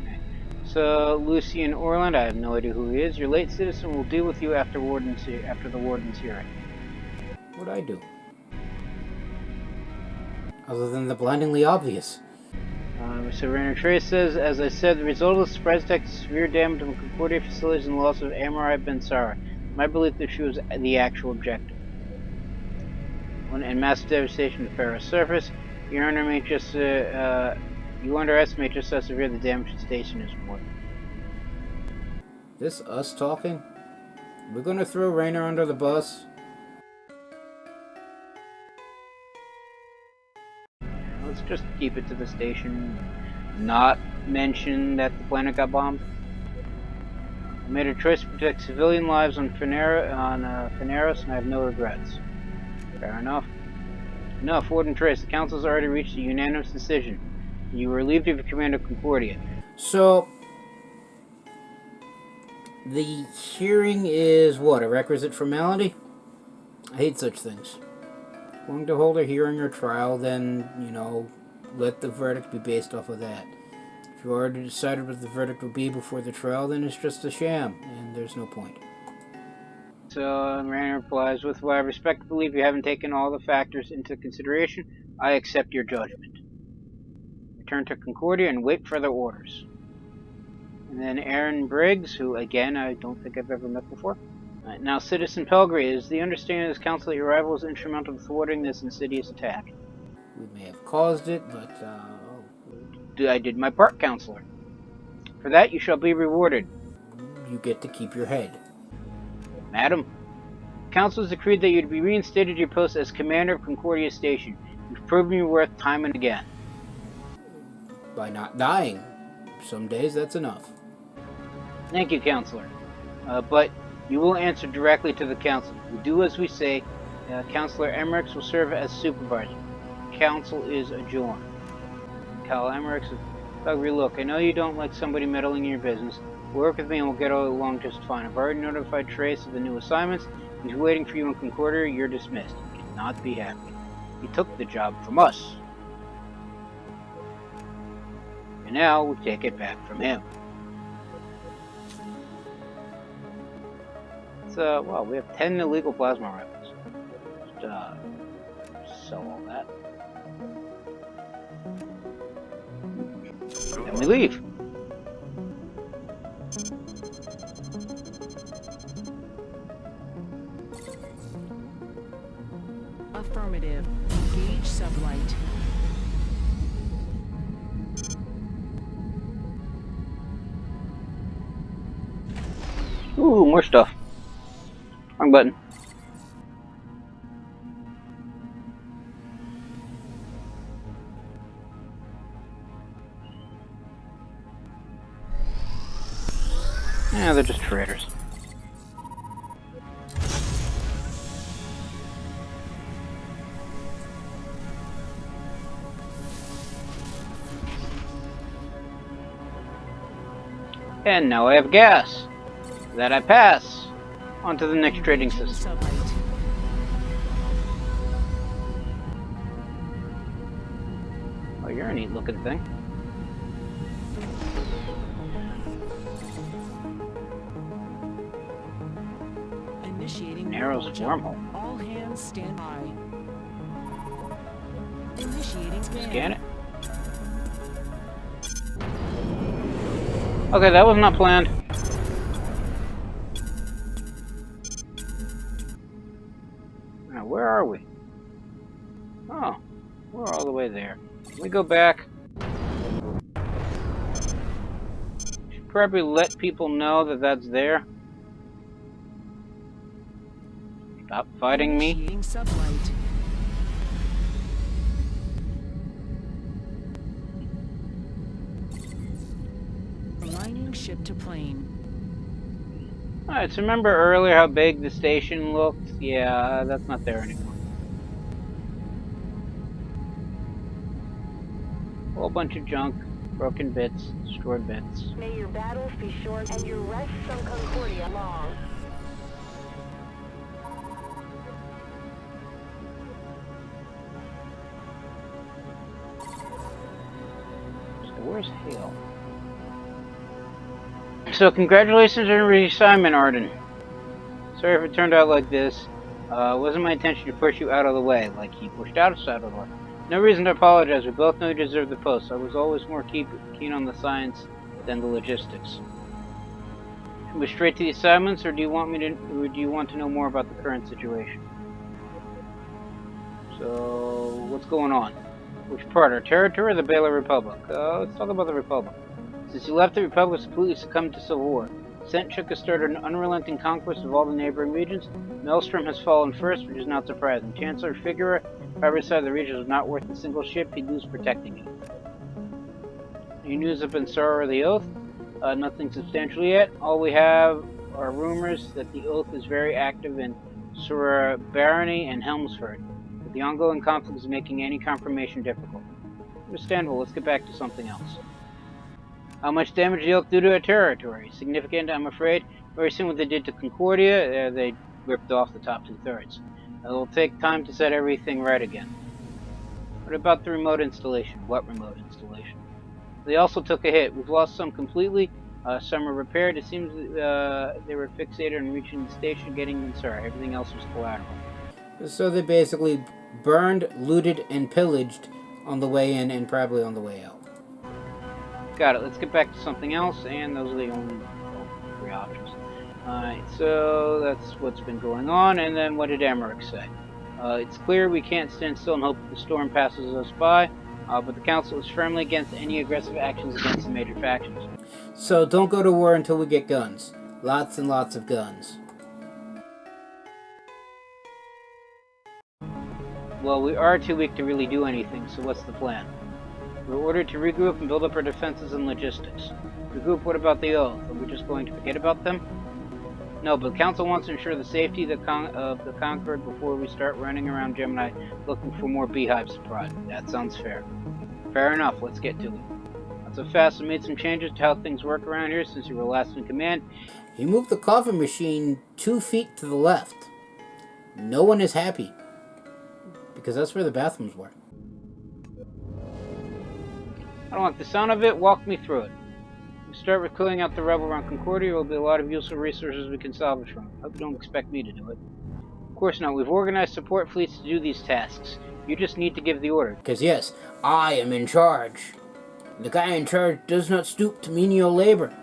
Speaker 1: Okay. So Lucian Orland, I have no idea who he is. Your late citizen will deal with you after the warden's hearing. What'd I do? Other than the blindingly obvious. So Rainer Trace says, as I said, the result of the surprise attack is severe damage on the Concordia facilities and the loss of Amarai Bensara. My belief that she was the actual objective. And massive devastation to Pharos surface. You underestimate just how severe the damage to the station is. More. This us talking? We're gonna throw Rainer under the bus. Let's just keep it to the station. Not mention that the planet got bombed. I made a choice to protect civilian lives on Phaneros, and I have no regrets. Fair enough. Enough, Warden Trace. The Council's already reached a unanimous decision. You were relieved of your command of Concordia. So, the hearing is what? A requisite formality? I hate such things. Going to hold a hearing or trial, then, let the verdict be based off of that. If you already decided what the verdict will be before the trial, then it's just a sham, and there's no point. So, Rainer replies, with what I respect to believe you haven't taken all the factors into consideration, I accept your judgment. Return to Concordia and wait further orders. And then Aaron Briggs, who, again, I don't think I've ever met before. Right, now, Citizen Pelgray, is the understanding of this council that your arrival was instrumental in thwarting this insidious attack? We may have caused it, but, I did my part, Counselor. For that, you shall be rewarded. You get to keep your head. Madam, the Council has decreed that you to be reinstated to your post as Commander of Concordia Station. You've proven your worth time and again. By not dying. Some days, that's enough. Thank you, Counselor. But you will answer directly to the Council. You do as we say. Counselor Emmerichs will serve as supervisor. Council is adjourned. Cal Emmerich's ugly look. I know you don't like somebody meddling in your business. Work with me and we'll get along just fine. I've already notified Trace of the new assignments. He's waiting for you in Concordia. You're dismissed. You cannot be happy. He took the job from us. And now we take it back from him. So, well, we have 10 illegal plasma rifles. Just sell all that. Then we leave.
Speaker 3: Affirmative. Engage sublight.
Speaker 1: Ooh, more stuff. Wrong button. Yeah, they're just traders. And now I have gas that I pass onto the next trading system.
Speaker 3: Sublight.
Speaker 1: Oh, you're a neat looking thing.
Speaker 3: Initiating
Speaker 1: Narrows wormhole.
Speaker 3: All hands stand by. Initiating
Speaker 1: Scan it. Okay, that was not planned. Now, where are we? Oh, we're all the way there. Can we go back? Should probably let people know that that's there. Stop fighting me.
Speaker 3: Initiating sublight. Aligning ship to plane.
Speaker 1: Alright, so remember earlier how big the station looked? Yeah, that's not there anymore. A whole bunch of junk, broken bits, destroyed bits.
Speaker 5: May your battles be short and your rests from Concordia long.
Speaker 1: So where's Hale? So congratulations on your reassignment, Arden. Sorry if it turned out like this. It wasn't my intention to push you out of the way, like he pushed us out of the way. No reason to apologize. We both know you deserve the post. I was always more keen on the science than the logistics. Should we straight to the assignments, or do you want to know more about the current situation? So, what's going on? Which part? Our territory or the Baylor Republic? Let's talk about the Republic. Since you left, the Republic has completely succumbed to civil war. Censor has started an unrelenting conquest of all the neighboring regions. Maelstrom has fallen first, which is not surprising. Chancellor Figueroa, if ever decided the region was not worth a single ship, he'd lose protecting it. Any news of Censor or the Oath? Nothing substantial yet. All we have are rumors that the Oath is very active in Sura Barony and Helmsford, but the ongoing conflict is making any confirmation difficult. Understandable. Let's get back to something else. How much damage did the Oath do to our territory? Significant, I'm afraid. Very soon what they did to Concordia, they ripped off the top 2/3. It will take time to set everything right again. What about the remote installation? What remote installation? They also took a hit. We've lost some completely. Some were repaired. It seems they were fixated on reaching the station, getting Censor. Everything else was collateral. So they basically burned, looted, and pillaged on the way in and probably on the way out. Got it. Let's get back to something else, and those are the only three options. Alright, so that's what's been going on, and then what did Emmerich say? It's clear we can't stand still and hope that the storm passes us by, but the Council is firmly against any aggressive actions against the major factions. So don't go to war until we get guns. Lots and lots of guns. Well, we are too weak to really do anything, so what's the plan? We're ordered to regroup and build up our defenses and logistics. Regroup, what about the Oath? Are we just going to forget about them? No, but the Council wants to ensure the safety of the Concord before we start running around Gemini looking for more beehives to prod. That sounds fair. Fair enough, let's get to it. Not so fast, I made some changes to how things work around here since you were last in command. You moved the coffee machine 2 feet to the left. No one is happy. Because that's where the bathrooms were. I don't like the sound of it, walk me through it. We start with clearing out the rubble around Concordia. There will be a lot of useful resources we can salvage from. Hope you don't expect me to do it. Of course not, we've organized support fleets to do these tasks. You just need to give the order. Because yes, I am in charge. The guy in charge does not stoop to menial labor.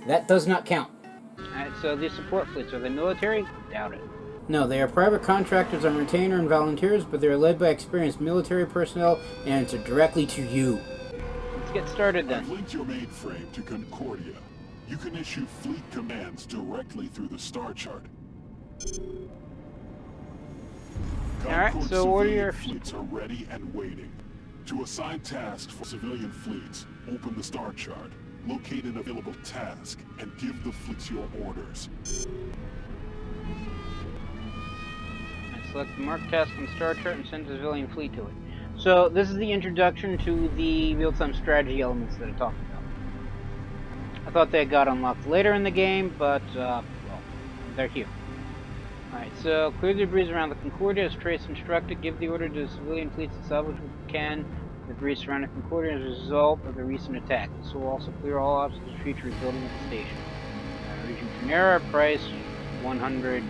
Speaker 1: That does not count. Alright, so these support fleets, are they military? Doubt it. No, they are private contractors on retainer and volunteers, but they are led by experienced military personnel and answer directly to you. Let's get started then.
Speaker 6: I've linked your mainframe to Concordia. You can issue fleet commands directly through the star chart.
Speaker 1: Alright, so what are your
Speaker 6: fleets are ready and waiting. To assign tasks for civilian fleets, open the star chart, locate an available task, and give the fleets your orders.
Speaker 1: Select the mark task on the star chart and send the civilian fleet to it. So this is the introduction to the real-time strategy elements that I talked about. I thought they got unlocked later in the game, but well, they're here. Alright, so clear the debris around the Concordia as Trace instructed. Give the order to the civilian fleets to salvage what you can the debris surrounding Concordia as a result of the recent attack. This will also clear all obstacles for future rebuilding of the station. Region Finera, price 100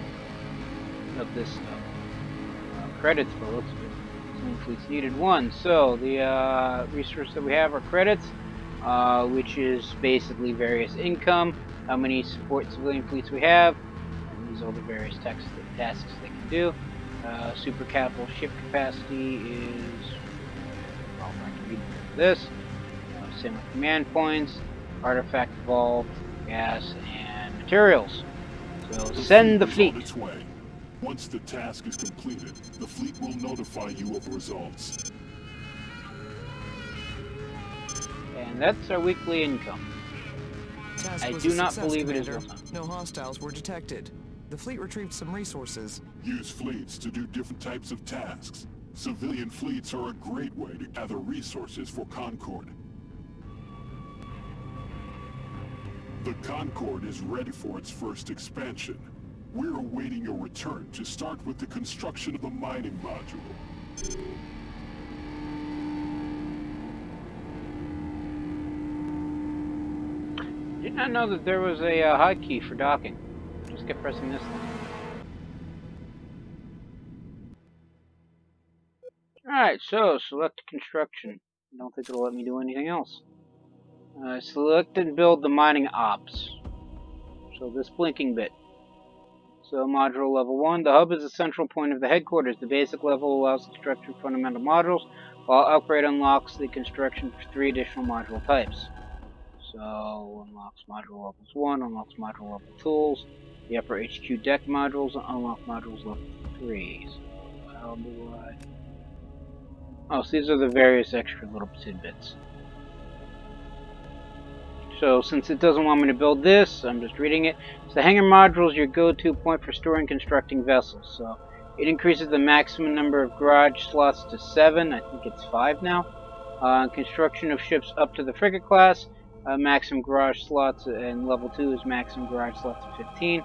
Speaker 1: of this stuff. Credits for looks good. Civilian fleets needed 1. So the resource that we have are credits, which is basically various income, how many support civilian fleets we have, and these are the various tasks they can do. Super capital ship capacity is, well, I can read this. Same with command points, artifact vault, gas, and materials. So send the fleet.
Speaker 6: On its way. Once the task is completed, the fleet will notify you of results.
Speaker 1: And that's our weekly income.
Speaker 4: Task
Speaker 1: I
Speaker 4: was
Speaker 1: do
Speaker 4: a
Speaker 1: not
Speaker 4: success,
Speaker 1: believe it is
Speaker 4: Commander.
Speaker 1: real-time.
Speaker 4: No hostiles were detected. The fleet retrieved some resources.
Speaker 6: Use fleets to do different types of tasks. Civilian fleets are a great way to gather resources for Concord. The Concord is ready for its first expansion. We're awaiting your return to start with the construction of the mining module.
Speaker 1: Did not know that there was a hotkey for docking. Just kept pressing this one. Alright, so select construction. I don't think it'll let me do anything else. Select and build the mining ops. So this blinking bit. So module level 1. The hub is the central point of the headquarters. The basic level allows construction of fundamental modules, while upgrade unlocks the construction for 3 additional module types. So unlocks module levels 1, unlocks module level tools, the upper HQ deck modules, and unlock modules level 3. So how do I... Oh, so these are the various extra little tidbits. So since it doesn't want me to build this, I'm just reading it. So the hangar module is your go-to point for storing and constructing vessels. So it increases the maximum number of garage slots to 7. I think it's 5 now. Construction of ships up to the frigate class. Maximum garage slots and level 2 is maximum garage slots of 15.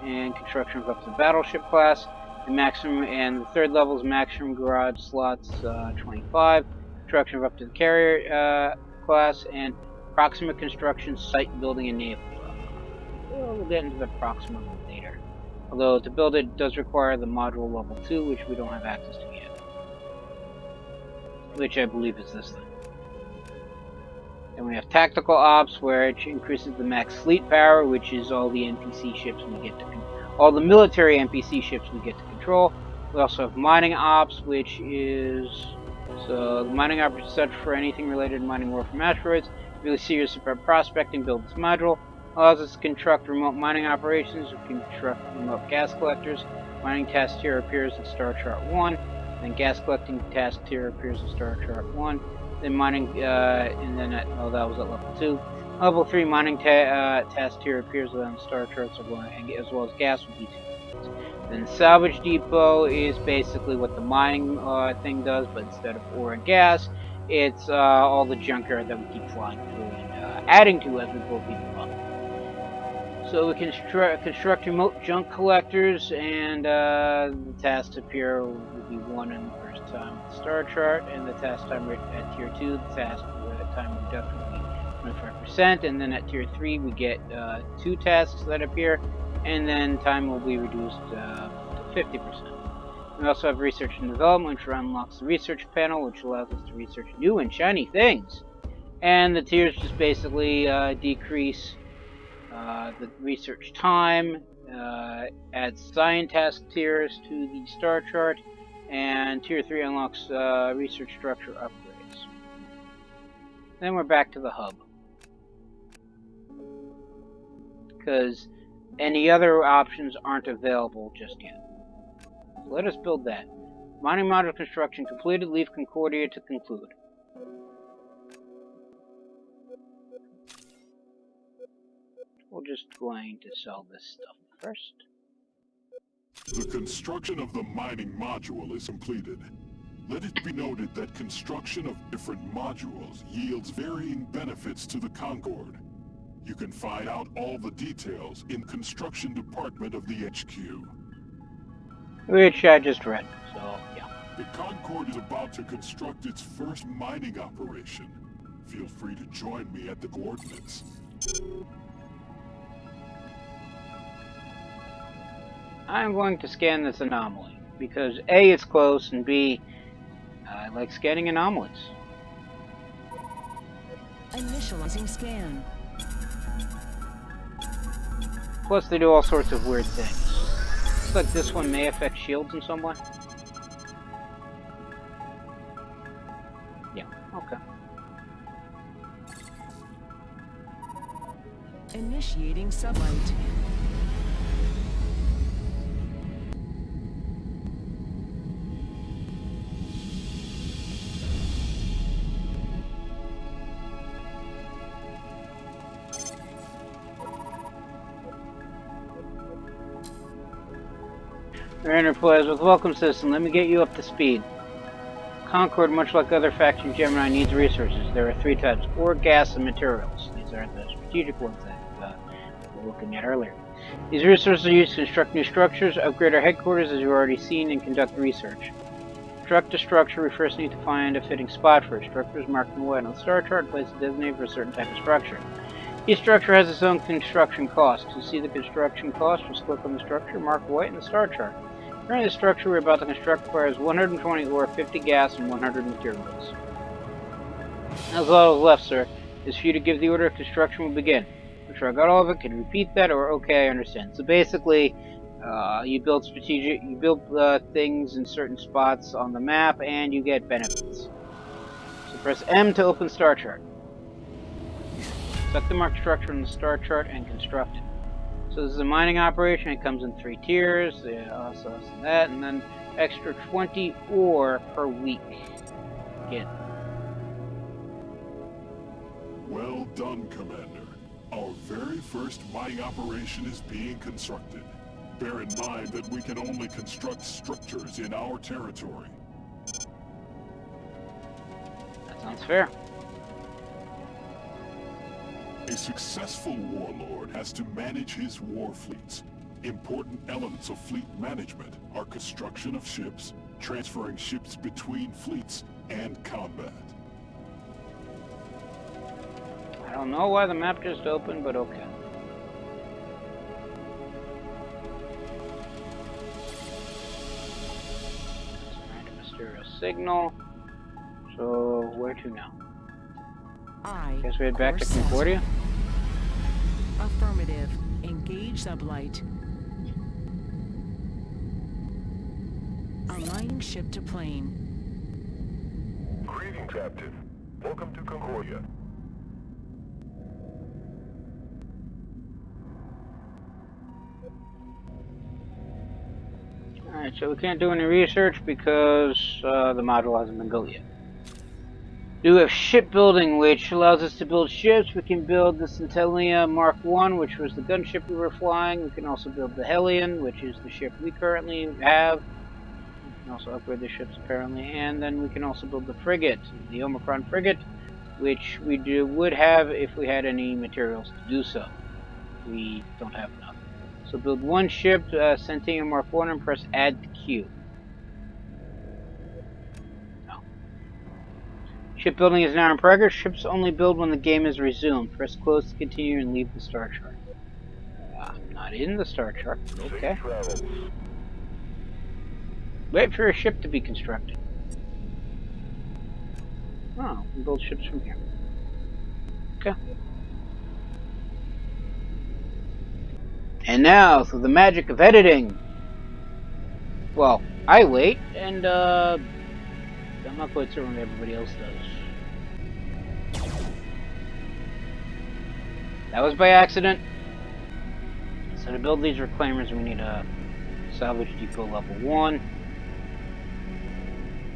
Speaker 1: And construction of up to the battleship class. And maximum, and the 3rd level is maximum garage slots 25. Construction of up to the carrier class, and Proxima construction, site building, and naval. We'll get into the Proxima later. Although to build it does require the module level 2, which we don't have access to yet. Which I believe is this thing. Then we have tactical ops, where it increases the max fleet power, which is all the NPC ships we get to all the military NPC ships we get to control. We also have mining ops, which is so the mining ops is set for anything related to mining ore from asteroids. Really serious about prospecting, build this module. Allows us to construct remote mining operations. We can construct remote gas collectors. Mining task tier appears in Star Chart 1. Then gas collecting task tier appears in Star Chart 1. Then mining, and then that was at level 2. Level 3 mining task tier appears on Star Charts, as well as gas will be 2. Then salvage depot is basically what the mining thing does, but instead of ore and gas, it's all the junkyard that we keep flying through and adding to as we blow people up. So we can construct remote junk collectors, and the task appear will be 1 in the first time with the star chart, and the task time at tier 2, the task time reduction will be 25%, and then at tier 3 we get 2 tasks that appear, and then time will be reduced to 50%. We also have research and development, which unlocks the research panel, which allows us to research new and shiny things. And the tiers just basically decrease the research time, adds science task tiers to the star chart, and tier 3 unlocks research structure upgrades. Then we're back to the hub, because any other options aren't available just yet. So let us build that. Mining module construction completed. Leave Concordia to conclude. We're just going to sell this stuff first.
Speaker 6: The construction of the mining module is completed. Let it be noted that construction of different modules yields varying benefits to the Concorde. You can find out all the details in construction department of the HQ.
Speaker 1: Which I just read, so yeah.
Speaker 6: The Concorde is about to construct its first mining operation. Feel free to join me at the coordinates.
Speaker 1: I'm going to scan this anomaly, because A, it's close, and B, I like scanning anomalies.
Speaker 3: Initializing scan.
Speaker 1: Plus, they do all sorts of weird things. Looks like this one may affect shields in some way. Yeah, okay.
Speaker 3: Initiating sublight.
Speaker 1: Enterprise with welcome system, let me get you up to speed. Concorde, much like other factions Gemini, needs resources. There are 3 types: ore, gas, and materials. These are the strategic ones that we were looking at earlier. These resources are used to construct new structures, upgrade our headquarters as you've already seen, and conduct research. Construct a structure, we first need to find a fitting spot for it. Structure is marked in white on the star chart, place a designated for a certain type of structure. Each structure has its own construction cost. To see the construction cost, just click on the structure, mark white in the star chart. Currently, the structure we're about to construct requires 120 ore, 50 gas, and 100 materials. That's all left, sir. It's for you to give the order of construction will begin. I'm sure I got all of it. Can you repeat that, or okay, I understand. So basically, you build things in certain spots on the map, and you get benefits. So press M to open star chart. Select the marked structure on the star chart and construct it. So this is a mining operation. It comes in 3 tiers. Also that, and then extra 20 ore per week. Again.
Speaker 6: Well done, Commander. Our very first mining operation is being constructed. Bear in mind that we can only construct structures in our territory.
Speaker 1: That sounds fair.
Speaker 6: A successful warlord has to manage his war fleets. Important elements of fleet management are construction of ships, transferring ships between fleets, and combat.
Speaker 1: I don't know why the map just opened, but okay. That's a random mysterious signal. So, where to now? Guess we head back to Concordia?
Speaker 3: Affirmative. Engage sublight. Aligning ship to plane.
Speaker 2: Greetings, Captain. Welcome to Concordia.
Speaker 1: Alright, so we can't do any research because the module hasn't been built yet. We do have shipbuilding, which allows us to build ships. We can build the Centellia Mark I, which was the gunship we were flying. We can also build the Hellion, which is the ship we currently have. We can also upgrade the ships apparently, and then we can also build the frigate, the Omicron frigate, which we would have if we had any materials to do so. We don't have enough. So build one ship, Centennial Mark I, and press Add to Queue. No. Shipbuilding is now in progress. Ships only build when the game is resumed. Press close to continue and leave the star chart. I'm not in the star chart. Okay.
Speaker 2: Safe travels.
Speaker 1: Wait for a ship to be constructed. Oh, we can build ships from here. Okay. And now, through the magic of editing. Well, I wait, and I'm not quite certain what everybody else does. That was by accident. So to build these reclaimers, we need a salvage depot level 1.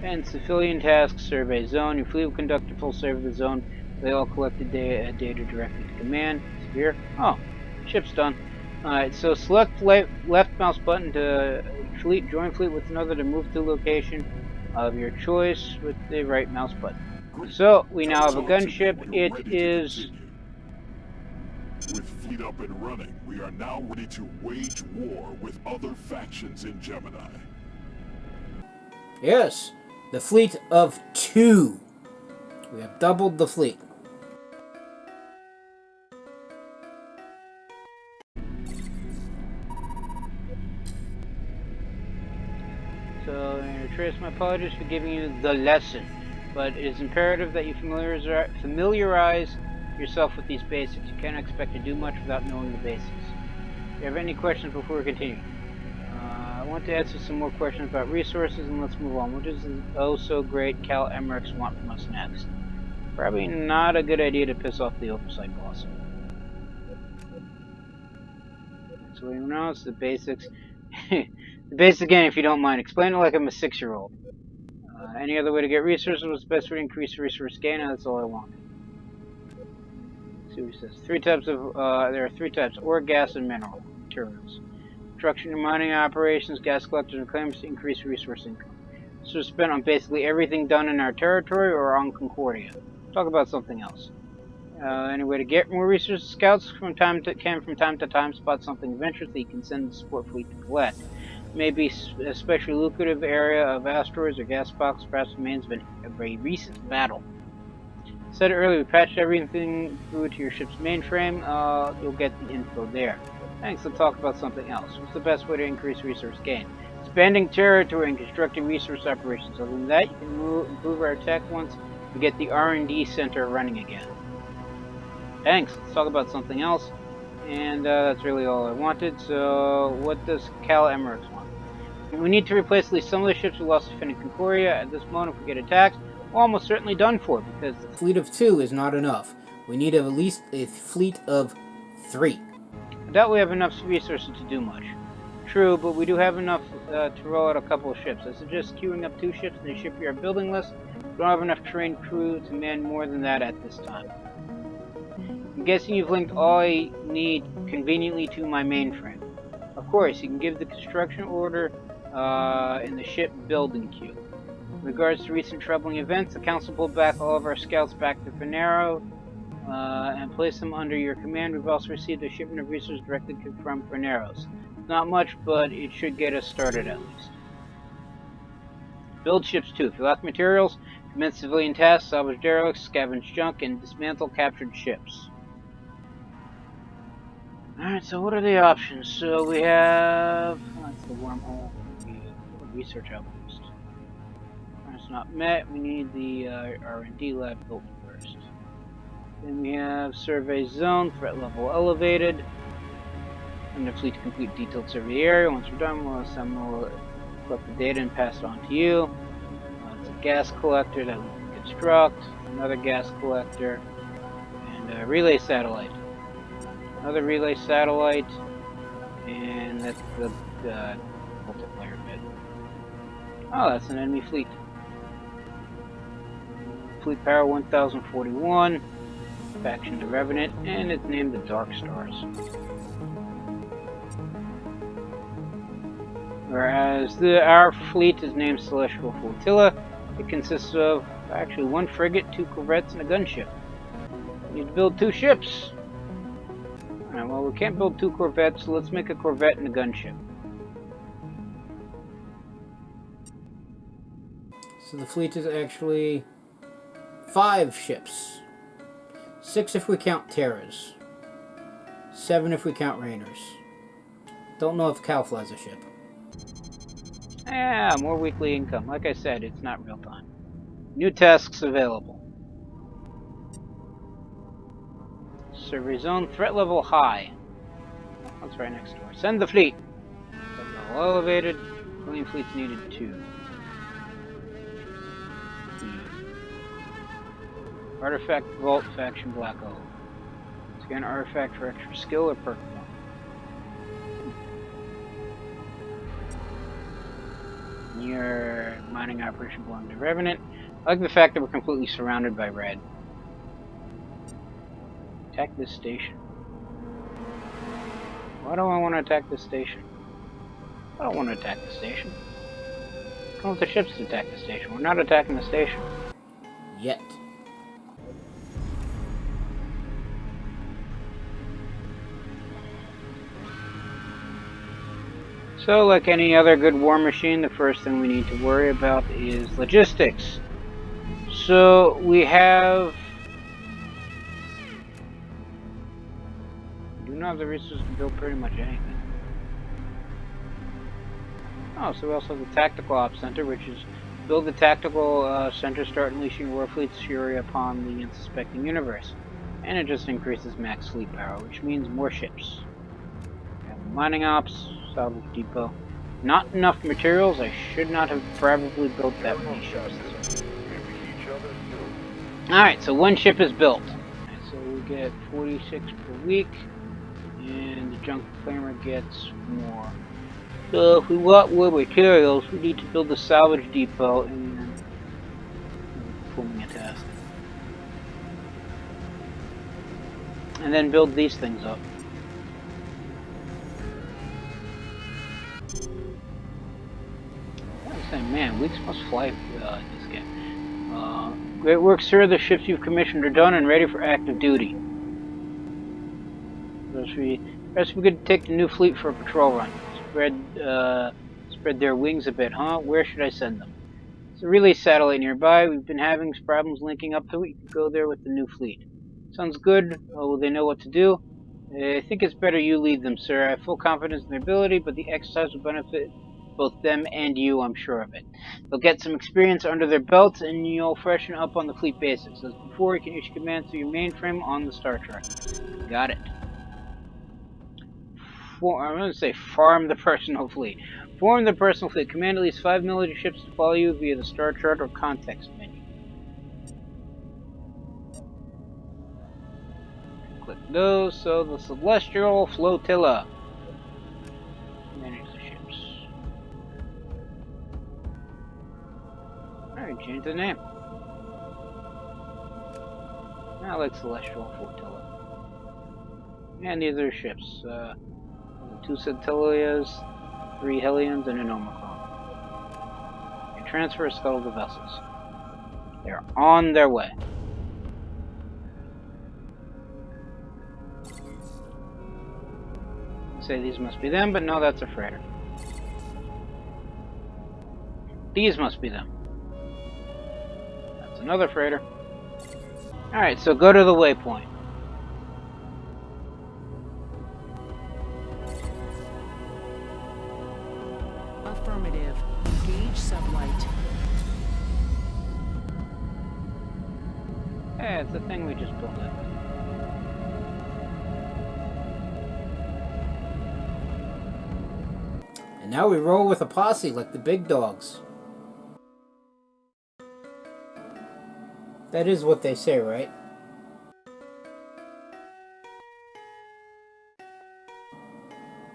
Speaker 1: And civilian task, survey zone. Your fleet will conduct a full survey of the zone. They all collected data directly to command. Here. Oh, ship's done. Alright, so select left mouse button to join fleet with another to move to location of your choice with the right mouse button. So, we now have a gunship. It is...
Speaker 6: With fleet up and running, we are now ready to wage war with other factions in Gemini.
Speaker 1: Yes, the fleet of 2. We have doubled the fleet. So, Trace, my apologies for giving you the lesson, but it is imperative that you familiarize yourself with these basics. You can't expect to do much without knowing the basics. Do you have any questions before we continue? I want to answer some more questions about resources, and let's move on. What does the oh-so-great Cal Emmerichs want from us next? Probably not a good idea to piss off the oversight boss. So we know it's the basics. The basics again, if you don't mind. Explain it like I'm a 6-year-old. Any other way to get resources? What's the best way to increase resource gain? And that's all I want. Let's see what he says. There are 3 types: ore, gas, and mineral materials. Construction and mining operations, gas collectors, and claims to increase resource income. This was spent on basically everything done in our territory or on Concordia. Talk about something else. Any way to get more resources? Scouts can from time to time spot something of interest that you can send the support fleet to collect. Maybe a especially lucrative area of asteroids or gas box, perhaps remains of a recent battle. I said earlier, we patched everything through to your ship's mainframe. You'll get the info there. Thanks, let's talk about something else. What's the best way to increase resource gain? Expanding territory and constructing resource operations. Other than that, you can improve our tech once we get the R&D center running again. Thanks, let's talk about something else. And that's really all I wanted. So, what does Cal Emmerichs want? We need to replace at least some of the ships we lost to Finnick Concordia. At this moment, if we get attacked, we're almost certainly done for, because the fleet of 2 is not enough. We need at least a fleet of 3. I doubt we have enough resources to do much. True, but we do have enough to roll out a couple of ships. I suggest queuing up 2 ships in the shipyard building list. We don't have enough trained crew to man more than that at this time. I'm guessing you've linked all I need conveniently to my mainframe. Of course, you can give the construction order in the ship building queue. In regards to recent troubling events, the Council pulled back all of our scouts back to Finero and placed them under your command. We've also received a shipment of resources directly from Fineros. Not much, but it should get us started at least. Build ships too. If you lack materials, commence civilian tasks, salvage derelicts, scavenge junk, and dismantle captured ships. Alright, so what are the options? So we have... that's the wormhole. Research outpost. That's not met. We need the R&D lab built first. Then we have survey zone, threat level elevated. And the fleet to complete detailed survey area. Once we're done, we'll collect the data and pass it on to you. It's a gas collector that we can construct. Another gas collector. And a relay satellite. Another relay satellite. And that's the multiplayer bit. Oh, that's an enemy fleet. fleet power 1041. Faction the Revenant, and it's named the Dark Stars. Whereas our fleet is named Celestial Flotilla. It consists of actually 1 frigate, 2 corvettes, and a gunship. We need to build 2 ships. Alright, well, we can't build 2 corvettes, so let's make a corvette and a gunship. So the fleet is actually 5 ships. 6 if we count Terras. 7 if we count Rainers. Don't know if Cal flies a ship. Yeah, more weekly income. Like I said, it's not real time. New tasks available. Survey zone, threat level high. That's right next door. Send the fleet. Threat level elevated. Clean fleets needed 2. Artifact Vault Faction Black Hole. Scan artifact for extra skill or perk 1. Near mining operation belonging to Revenant. I like the fact that we're completely surrounded by red. Attack this station. Why do I want to attack this station? I don't want to attack the station. Come with the ships to attack the station. We're not attacking the station. Yet. So, like any other good war machine, the first thing we need to worry about is logistics. So, we have... We do not have the resources to build pretty much anything. Oh, so we also have the Tactical Ops Center, which is build the Tactical Center, start unleashing war fleet's fury upon the unsuspecting universe. And it just increases max fleet power, which means more ships. We have mining ops, salvage depot. Not enough materials. I should not have probably built that many ships. Alright, so 1 ship is built. Right, so we get 46 per week, and the junk claimer gets more. So if we want more materials, we need to build a salvage depot and performing a task. And then build these things up. Man, weeks must fly in this game. Great work, sir. The ships you've commissioned are done and ready for active duty. Perhaps we could take the new fleet for a patrol run. Spread their wings a bit, huh? Where should I send them? It's a relay satellite nearby. We've been having problems linking up to it. You can go there with the new fleet. Sounds good. Oh, they know what to do. I think it's better you lead them, sir. I have full confidence in their ability, but the exercise will benefit both them and you, I'm sure of it. They'll get some experience under their belts, and you'll freshen up on the fleet basics. As before, you can issue commands through your mainframe on the star chart. Got it. I'm going to say farm the personal fleet. Form the personal fleet. Command at least 5 military ships to follow you via the star chart or context menu. Click those. So the Celestial Flotilla. Manage the ships. Alright, change the name. I like Celestial Flotilla. And these are ships. 2 Centillias, 3 Hellions, and an Omicron. You transfer or scuttle the vessels. They're on their way. Say these must be them, but no, that's a freighter. These must be them. That's another freighter. Alright, so go to the waypoint.
Speaker 3: Affirmative. Engage sublight.
Speaker 1: Hey, it's the thing we just built up. And now we roll with a posse like the big dogs. That is what they say, right?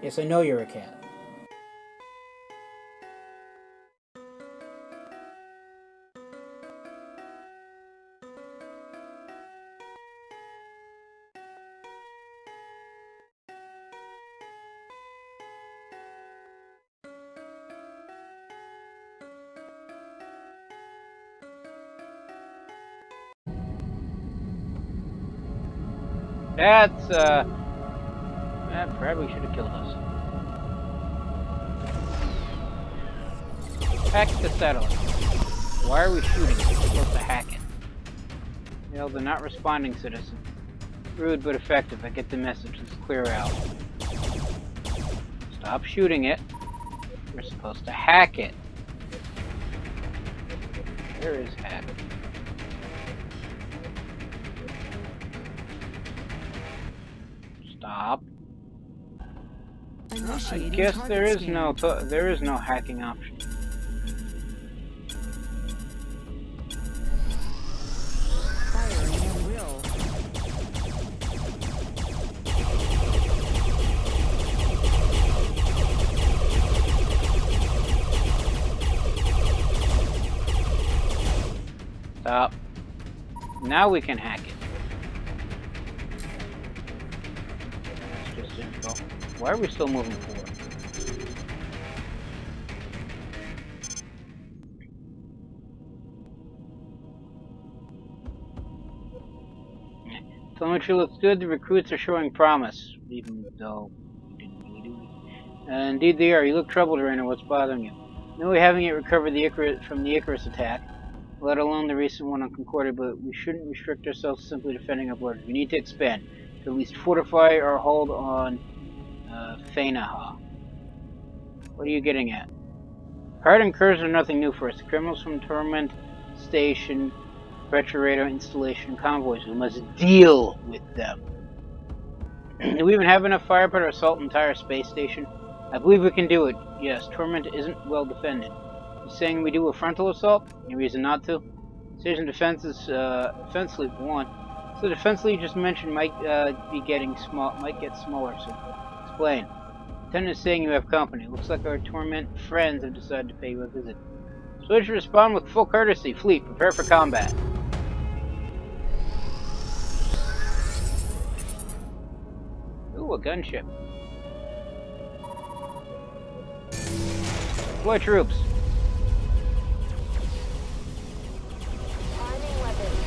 Speaker 1: Yes, I know you're a cat. That's, that probably should have killed us. Hack the satellite. Why are we shooting it? We're supposed to hack it. They're not responding, citizen. Rude but effective. I get the message. Let's clear out. Stop shooting it. We're supposed to hack it. Where is hack? Stop. I guess there is no hacking option.
Speaker 3: Firing at will.
Speaker 1: Stop. Now we can hack it. That's just info. Why are we still moving forward? Telemetry looks good. The recruits are showing promise, even though we didn't really do it. Indeed they are. You look troubled, Rainer. What's bothering you? No, we haven't yet recovered the from the Icarus attack, let alone the recent one on Concordia, but we shouldn't restrict ourselves to simply defending our borders. We need to expand, to at least fortify our hold on Feinaha. What are you getting at? Hardened curves are nothing new for us. The criminals from Torment Station, Retro installation convoys. We must deal with them. Do we even have enough firepower to assault an entire space station? I believe we can do it. Yes, Torment isn't well defended. You saying we do a frontal assault? Any reason not to? Station defense is defense leap 1. So the defense leap you just mentioned might get smaller. So explain. Lieutenant is saying you have company. Looks like our Torment friends have decided to pay you a visit. Switch respond with full courtesy. Fleet, prepare for combat. Ooh, a gunship. Deploy troops.
Speaker 5: Arming weapons.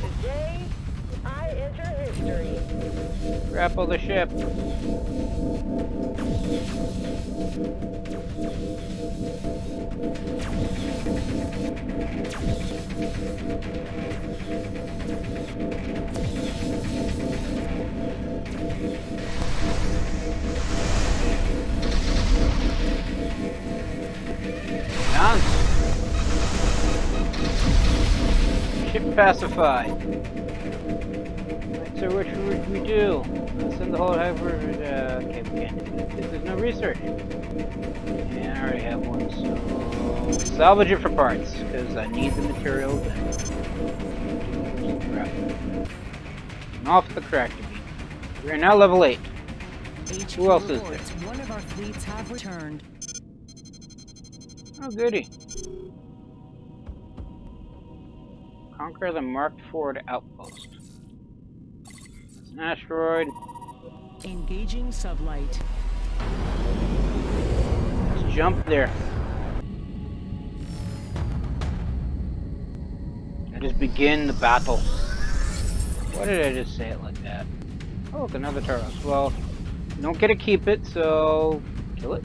Speaker 5: Today, I enter history.
Speaker 1: Grapple the ship. Done. Ship pacified. Right, so what should we do? Send the whole over. Okay, we can't do it because there's no research. Yeah, I already have one, so salvage it for parts because I need the materials. And off the crack to be. We are now level 8. Who else is there?
Speaker 3: One of our fleets have returned.
Speaker 1: Oh, goody. Conquer the marked forward outpost. It's an asteroid.
Speaker 3: Engaging sublight.
Speaker 1: Let's jump there. Let us begin the battle. Why did I just say it like that? Oh, look, another Taurus. Well, you don't get to keep it, so kill it.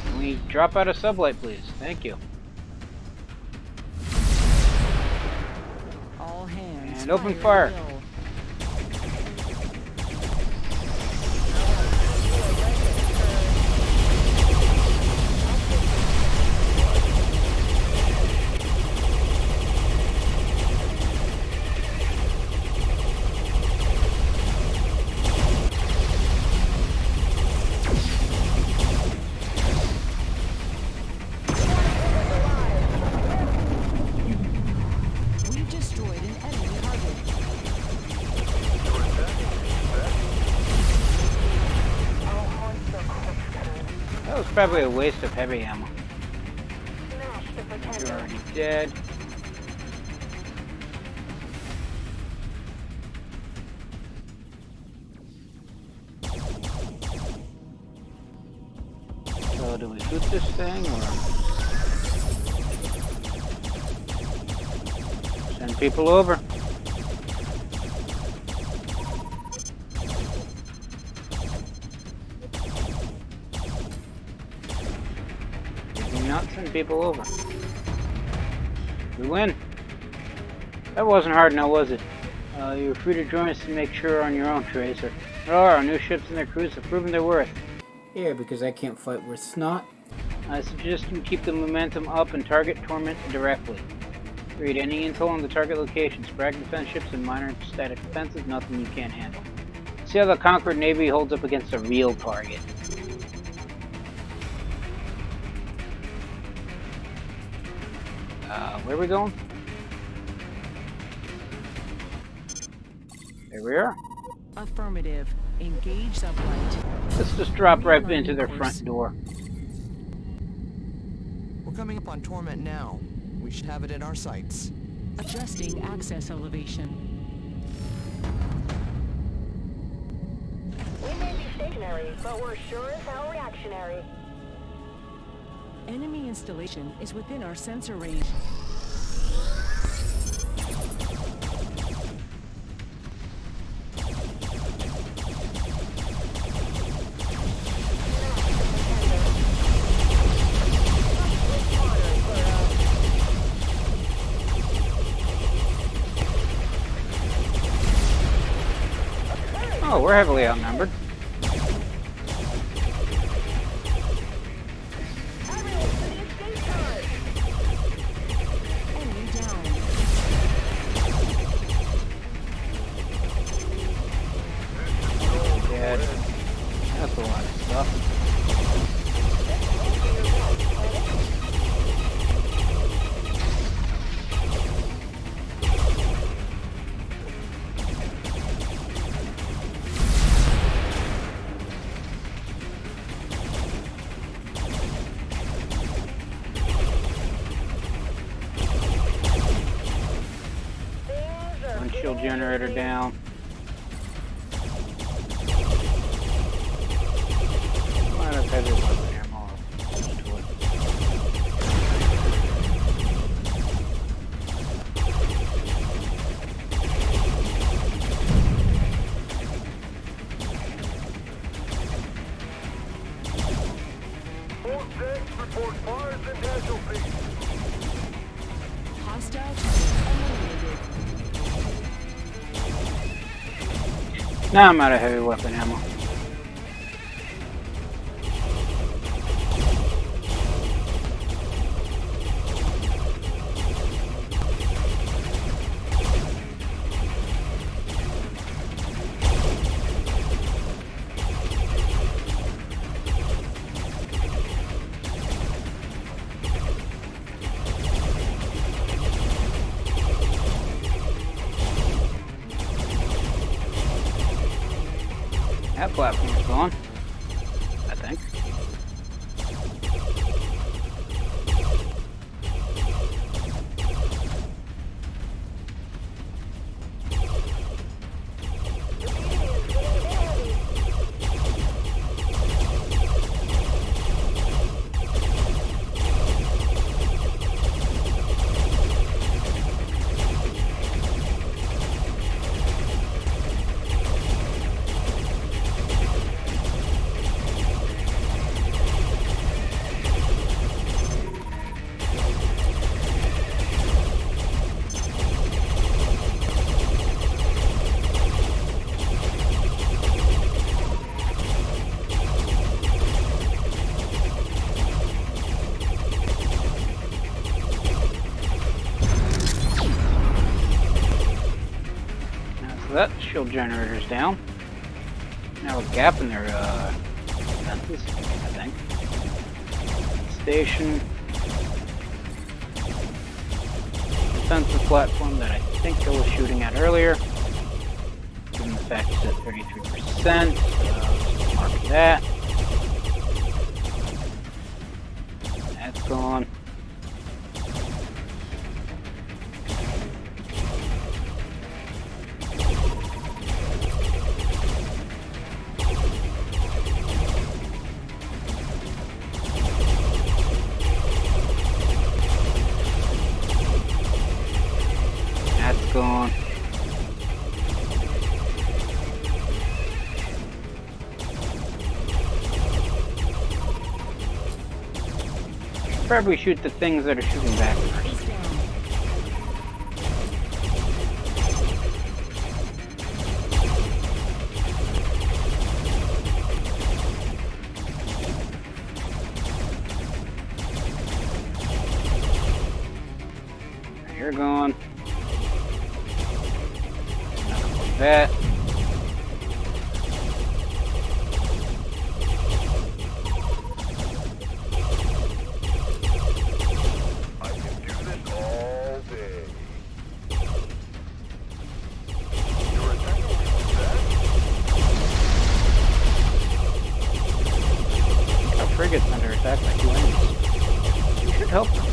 Speaker 1: Can we drop out of sublight, please? Thank you.
Speaker 3: All hands.
Speaker 1: And open fire.
Speaker 3: at will. We've destroyed an enemy target.
Speaker 1: That was probably a waste of heavy ammo.
Speaker 5: Smash the
Speaker 1: You're
Speaker 5: pretender.
Speaker 1: already dead. So do we shoot this thing or send people over? Do not send people over. We win. That wasn't hard now, was it? You're free to join us to make sure on your own, Tracer. Our new ships and their crews have proven their worth. Yeah, because I can't fight with snot. I suggest you keep the momentum up and target Torment directly. Read any intel on the target locations, frag defense ships, and minor static defenses, nothing you can't handle. See how the Conquered Navy holds up against a real target. Where are we going? There we are.
Speaker 3: Affirmative. Engage sublight.
Speaker 1: Let's just drop right into their front door.
Speaker 4: We're coming up on Torment now. We should have it in our sights.
Speaker 3: Adjusting access elevation.
Speaker 5: We may be stationary, but we're sure as hell reactionary.
Speaker 3: Enemy installation is within our sensor range.
Speaker 1: Oh, we're heavily outnumbered.
Speaker 3: Enemy down.
Speaker 1: Dead. That's a lot of stuff. One shield generator down. Might have heavy weapon ammo.
Speaker 2: All tanks report fires and casualties.
Speaker 3: Hostile target eliminated.
Speaker 1: Now I'm out of heavy weapon ammo. That platform's gone, I think. So that shield generator's down. Now a gap in their defenses, I think. Station. Defensive platform that I think I was shooting at earlier. Given the fact it's at 33%, so mark that. That's gone. probably shoot the things that are shooting back first.
Speaker 3: Is down.
Speaker 1: You're going. That.
Speaker 2: I can do this all day. Your attacker was set.
Speaker 1: Our frigate's under attack by 2 enemies. You should help them.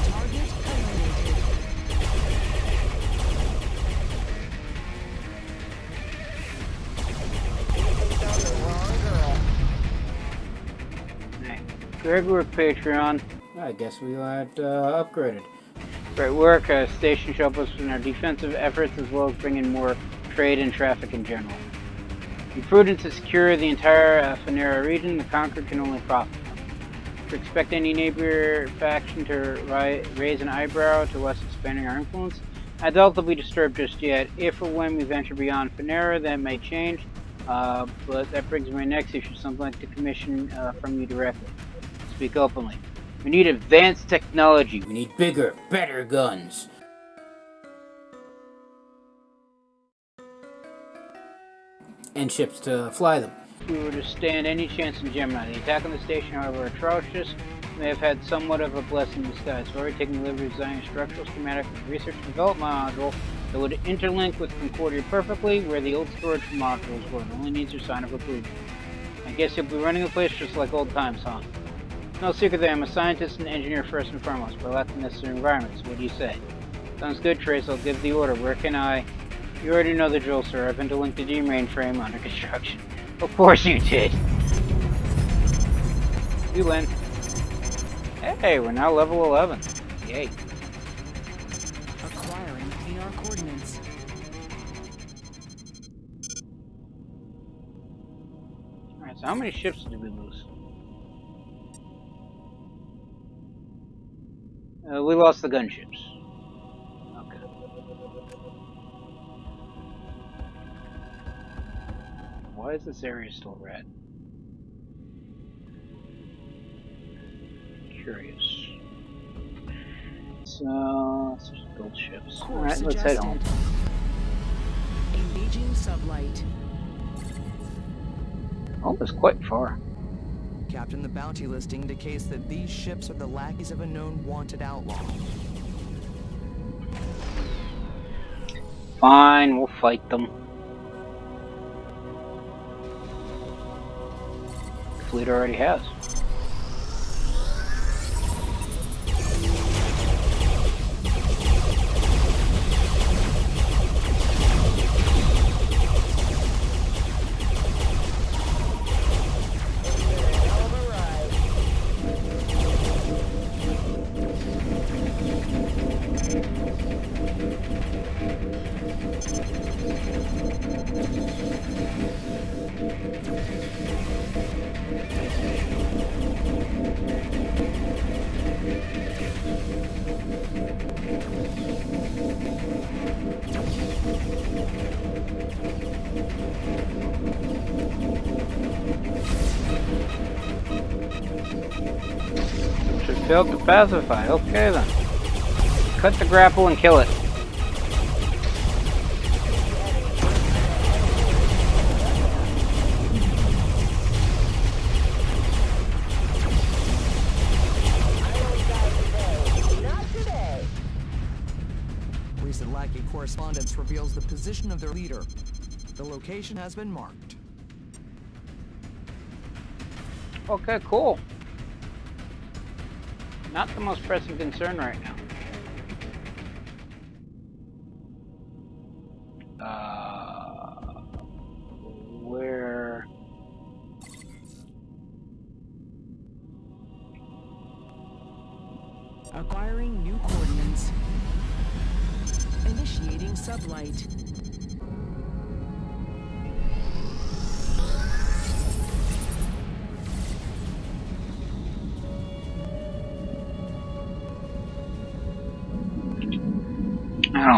Speaker 3: Target eliminated.
Speaker 1: Hey, great work, Patreon. I guess we got upgraded. Great work. Station should help us in our defensive efforts as well as bring in more trade and traffic in general. Be prudent to secure the entire Phanera region. The conquered can only profit from it. If you expect any neighbor faction to raise an eyebrow to us expanding our influence, I doubt they'll be disturbed just yet. If or when we venture beyond Phanera, that may change. But that brings me to my next issue, something like to commission from you directly. Speak openly. We need advanced technology. We need bigger, better guns. And ships to fly them. If we were to stand any chance in Gemini, the attack on the station, however atrocious, may have had somewhat of a blessing in disguise. We've already taken delivery of designing a structural schematic for the research and development module that would interlink with Concordia perfectly where the old storage modules were. It only needs your sign of approval. I guess you'll be running the place just like old times, huh? No secret that I'm a scientist and engineer first and foremost, but I lack the necessary environments. What do you say? Sounds good, Trace. I'll give the order. Where can I... You already know the drill, sir. I've been to link the D mainframe under construction. Of course you did. You win. Hey, we're now level 11. Yay.
Speaker 3: Acquiring VR coordinates.
Speaker 1: Alright, so how many ships did we lose? We lost the gunships. Okay. Why is this area still red? Curious. So, let's just build ships.
Speaker 3: Course
Speaker 1: Alright, let's head home.
Speaker 3: Engaging sublight.
Speaker 1: Oh, it's quite far.
Speaker 4: Captain, the bounty list indicates that these ships are the lackeys of a known wanted outlaw.
Speaker 1: Fine, we'll fight them. The fleet already has. Should fail to pacify. Okay then. Cut the grapple and kill it.
Speaker 4: Recent lackey correspondence reveals the position of their leader. The location has been marked.
Speaker 1: Okay, cool. Not the most pressing concern right now. Where...
Speaker 3: Acquiring new coordinates. Initiating sublight.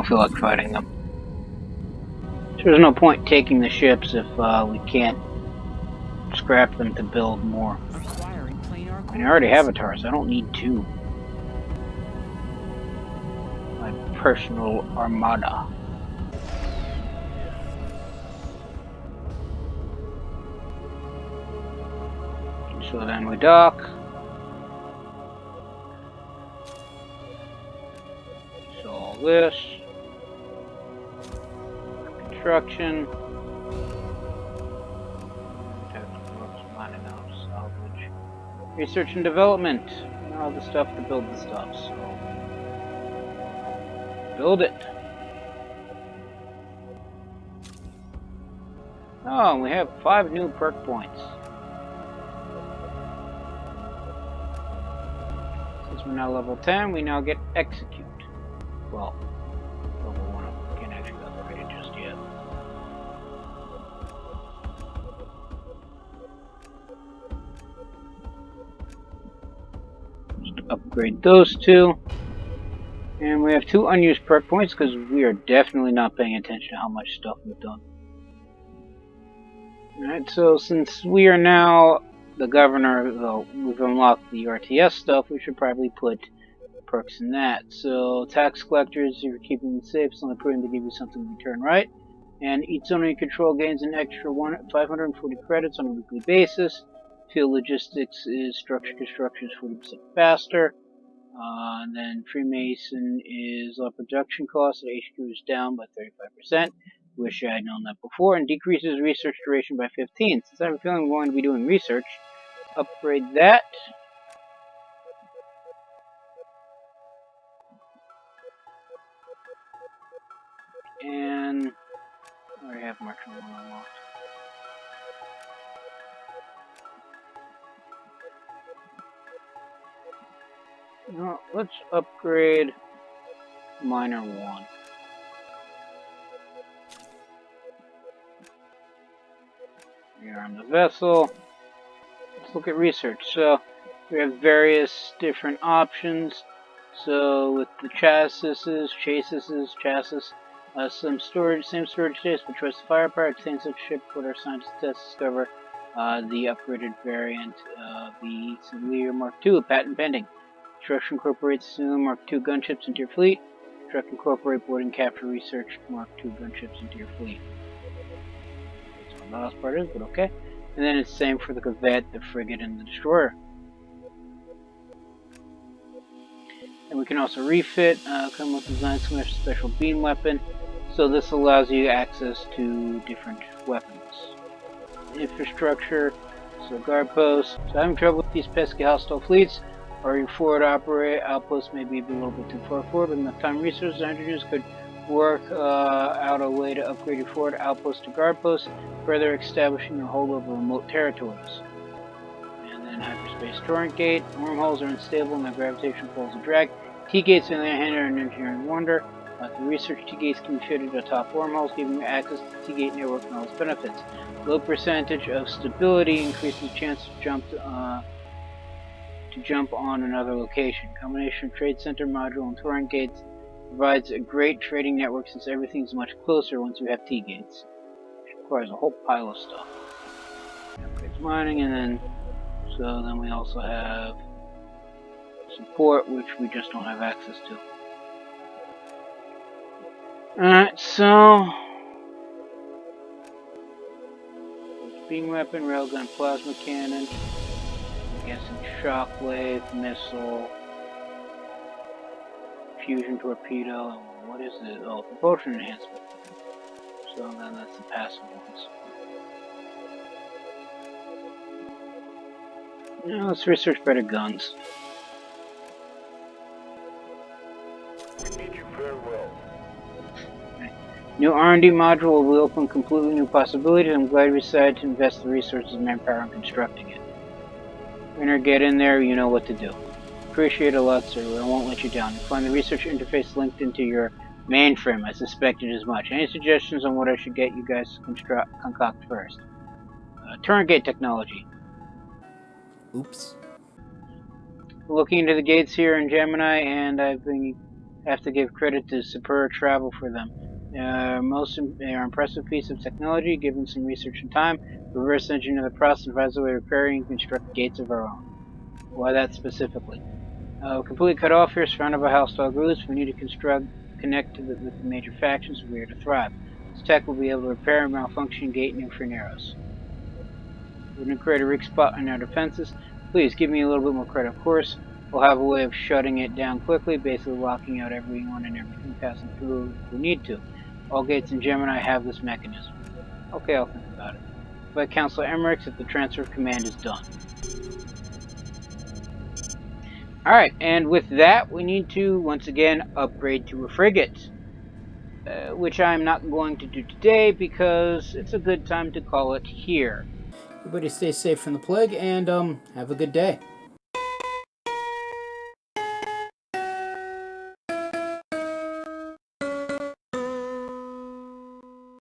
Speaker 1: feel like fighting them. So there's no point taking the ships if we can't scrap them to build more.
Speaker 3: Acquiring planar
Speaker 1: And I already have a
Speaker 3: coordinates.
Speaker 1: Taurus, I don't need two. My personal armada. So then we dock. So all this. Construction. Mining out, salvage. Research and development. All the stuff to build the stuff, so build it. Oh, we have 5 new perk points. Since we're now level 10, we now get execute. Well, level 1 can't actually upgrade it just yet. Just upgrade those 2. And we have 2 unused perk points because we are definitely not paying attention to how much stuff we've done. Alright, so since we are now the governor, though we've unlocked the RTS stuff, we should probably put perks in that. So, tax collectors, if you're keeping them safe, it's only prudent to give you something in return, right? And each zone you control gains an extra 540 credits on a weekly basis. Field logistics is structure construction is 40% faster. And then Freemason is low production cost, and HQ is down by 35%. Wish I had known that before. And decreases research duration by 15. Since I have a feeling we're going to be doing research, upgrade that. And I already have Marshall 1 unlocked. No, let's upgrade Miner 1. We are on the vessel. Let's look at research. So we have various different options. So with the chassis, some storage, same storage space, but choice of firepower, contains such ship what our scientists test discover the upgraded variant of the Outlier Mark II, patent pending. Construction incorporates Mark II gunships into your fleet. Truck incorporate board and capture research Mark II gunships into your fleet. That's what the last part is, but okay. And then it's the same for the corvette, the frigate, and the destroyer. And we can also refit, come with design smash special beam weapon. So this allows you access to different weapons. Infrastructure, so guard posts. So having trouble with these pesky hostile fleets, or your forward operate outposts may be a little bit too far forward, but enough time resources engineers could work out a way to upgrade your forward outpost to guard posts, further establishing your hold over remote territories. And then hyperspace torrent gate. Wormholes are unstable and their gravitational pull is a drag. T-gates, on the other hand, are an engineering wonder. The research T-gates can be fitted atop wormholes, giving you access to the T-gate network and all its benefits. Low percentage of stability increases chance to jump on another location. Combination of trade center module and torrent gates provides a great trading network since everything is much closer once you have T-gates. Which requires a whole pile of stuff. Upgrades mining, and then we also have support, which we just don't have access to. Alright, so beam weapon, railgun, plasma cannon, I'm guessing shockwave, missile, fusion torpedo, and what is it? Oh, propulsion enhancement. So then that's the passive ones. Now let's research better guns.
Speaker 2: We need you very well.
Speaker 1: New R&D module will open completely new possibilities. I'm glad we decided to invest the resources and manpower in constructing it. Winner, get in there, you know what to do. Appreciate it a lot, sir. I won't let you down. You'll find the research interface linked into your mainframe. I suspected as much. Any suggestions on what I should get you guys to concoct first? Turn gate technology.
Speaker 8: Oops.
Speaker 1: Looking into the gates here in Gemini, and I've been I have to give credit to Superior Travel for them. They are an impressive piece of technology. Given some research and time, reverse engineer the process and advise the way to repair and construct gates of our own. Why that specifically? Completely cut off here, surrounded by hostile groups. We need to connect with the major factions if we are to thrive. This tech will be able to repair a malfunctioning gate near Freneros. We're going to create a weak spot in our defenses. Please give me a little bit more credit, of course. We'll have a way of shutting it down quickly, basically locking out everyone and everything passing through if we need to. All gates in Gemini have this mechanism. Okay, I'll think about it. By Counselor Emmerich that the transfer of command is done. Alright, and with that, we need to, once again, upgrade to a frigate. Which I'm not going to do today because it's a good time to call it here. Everybody stay safe from the plague and have a good day.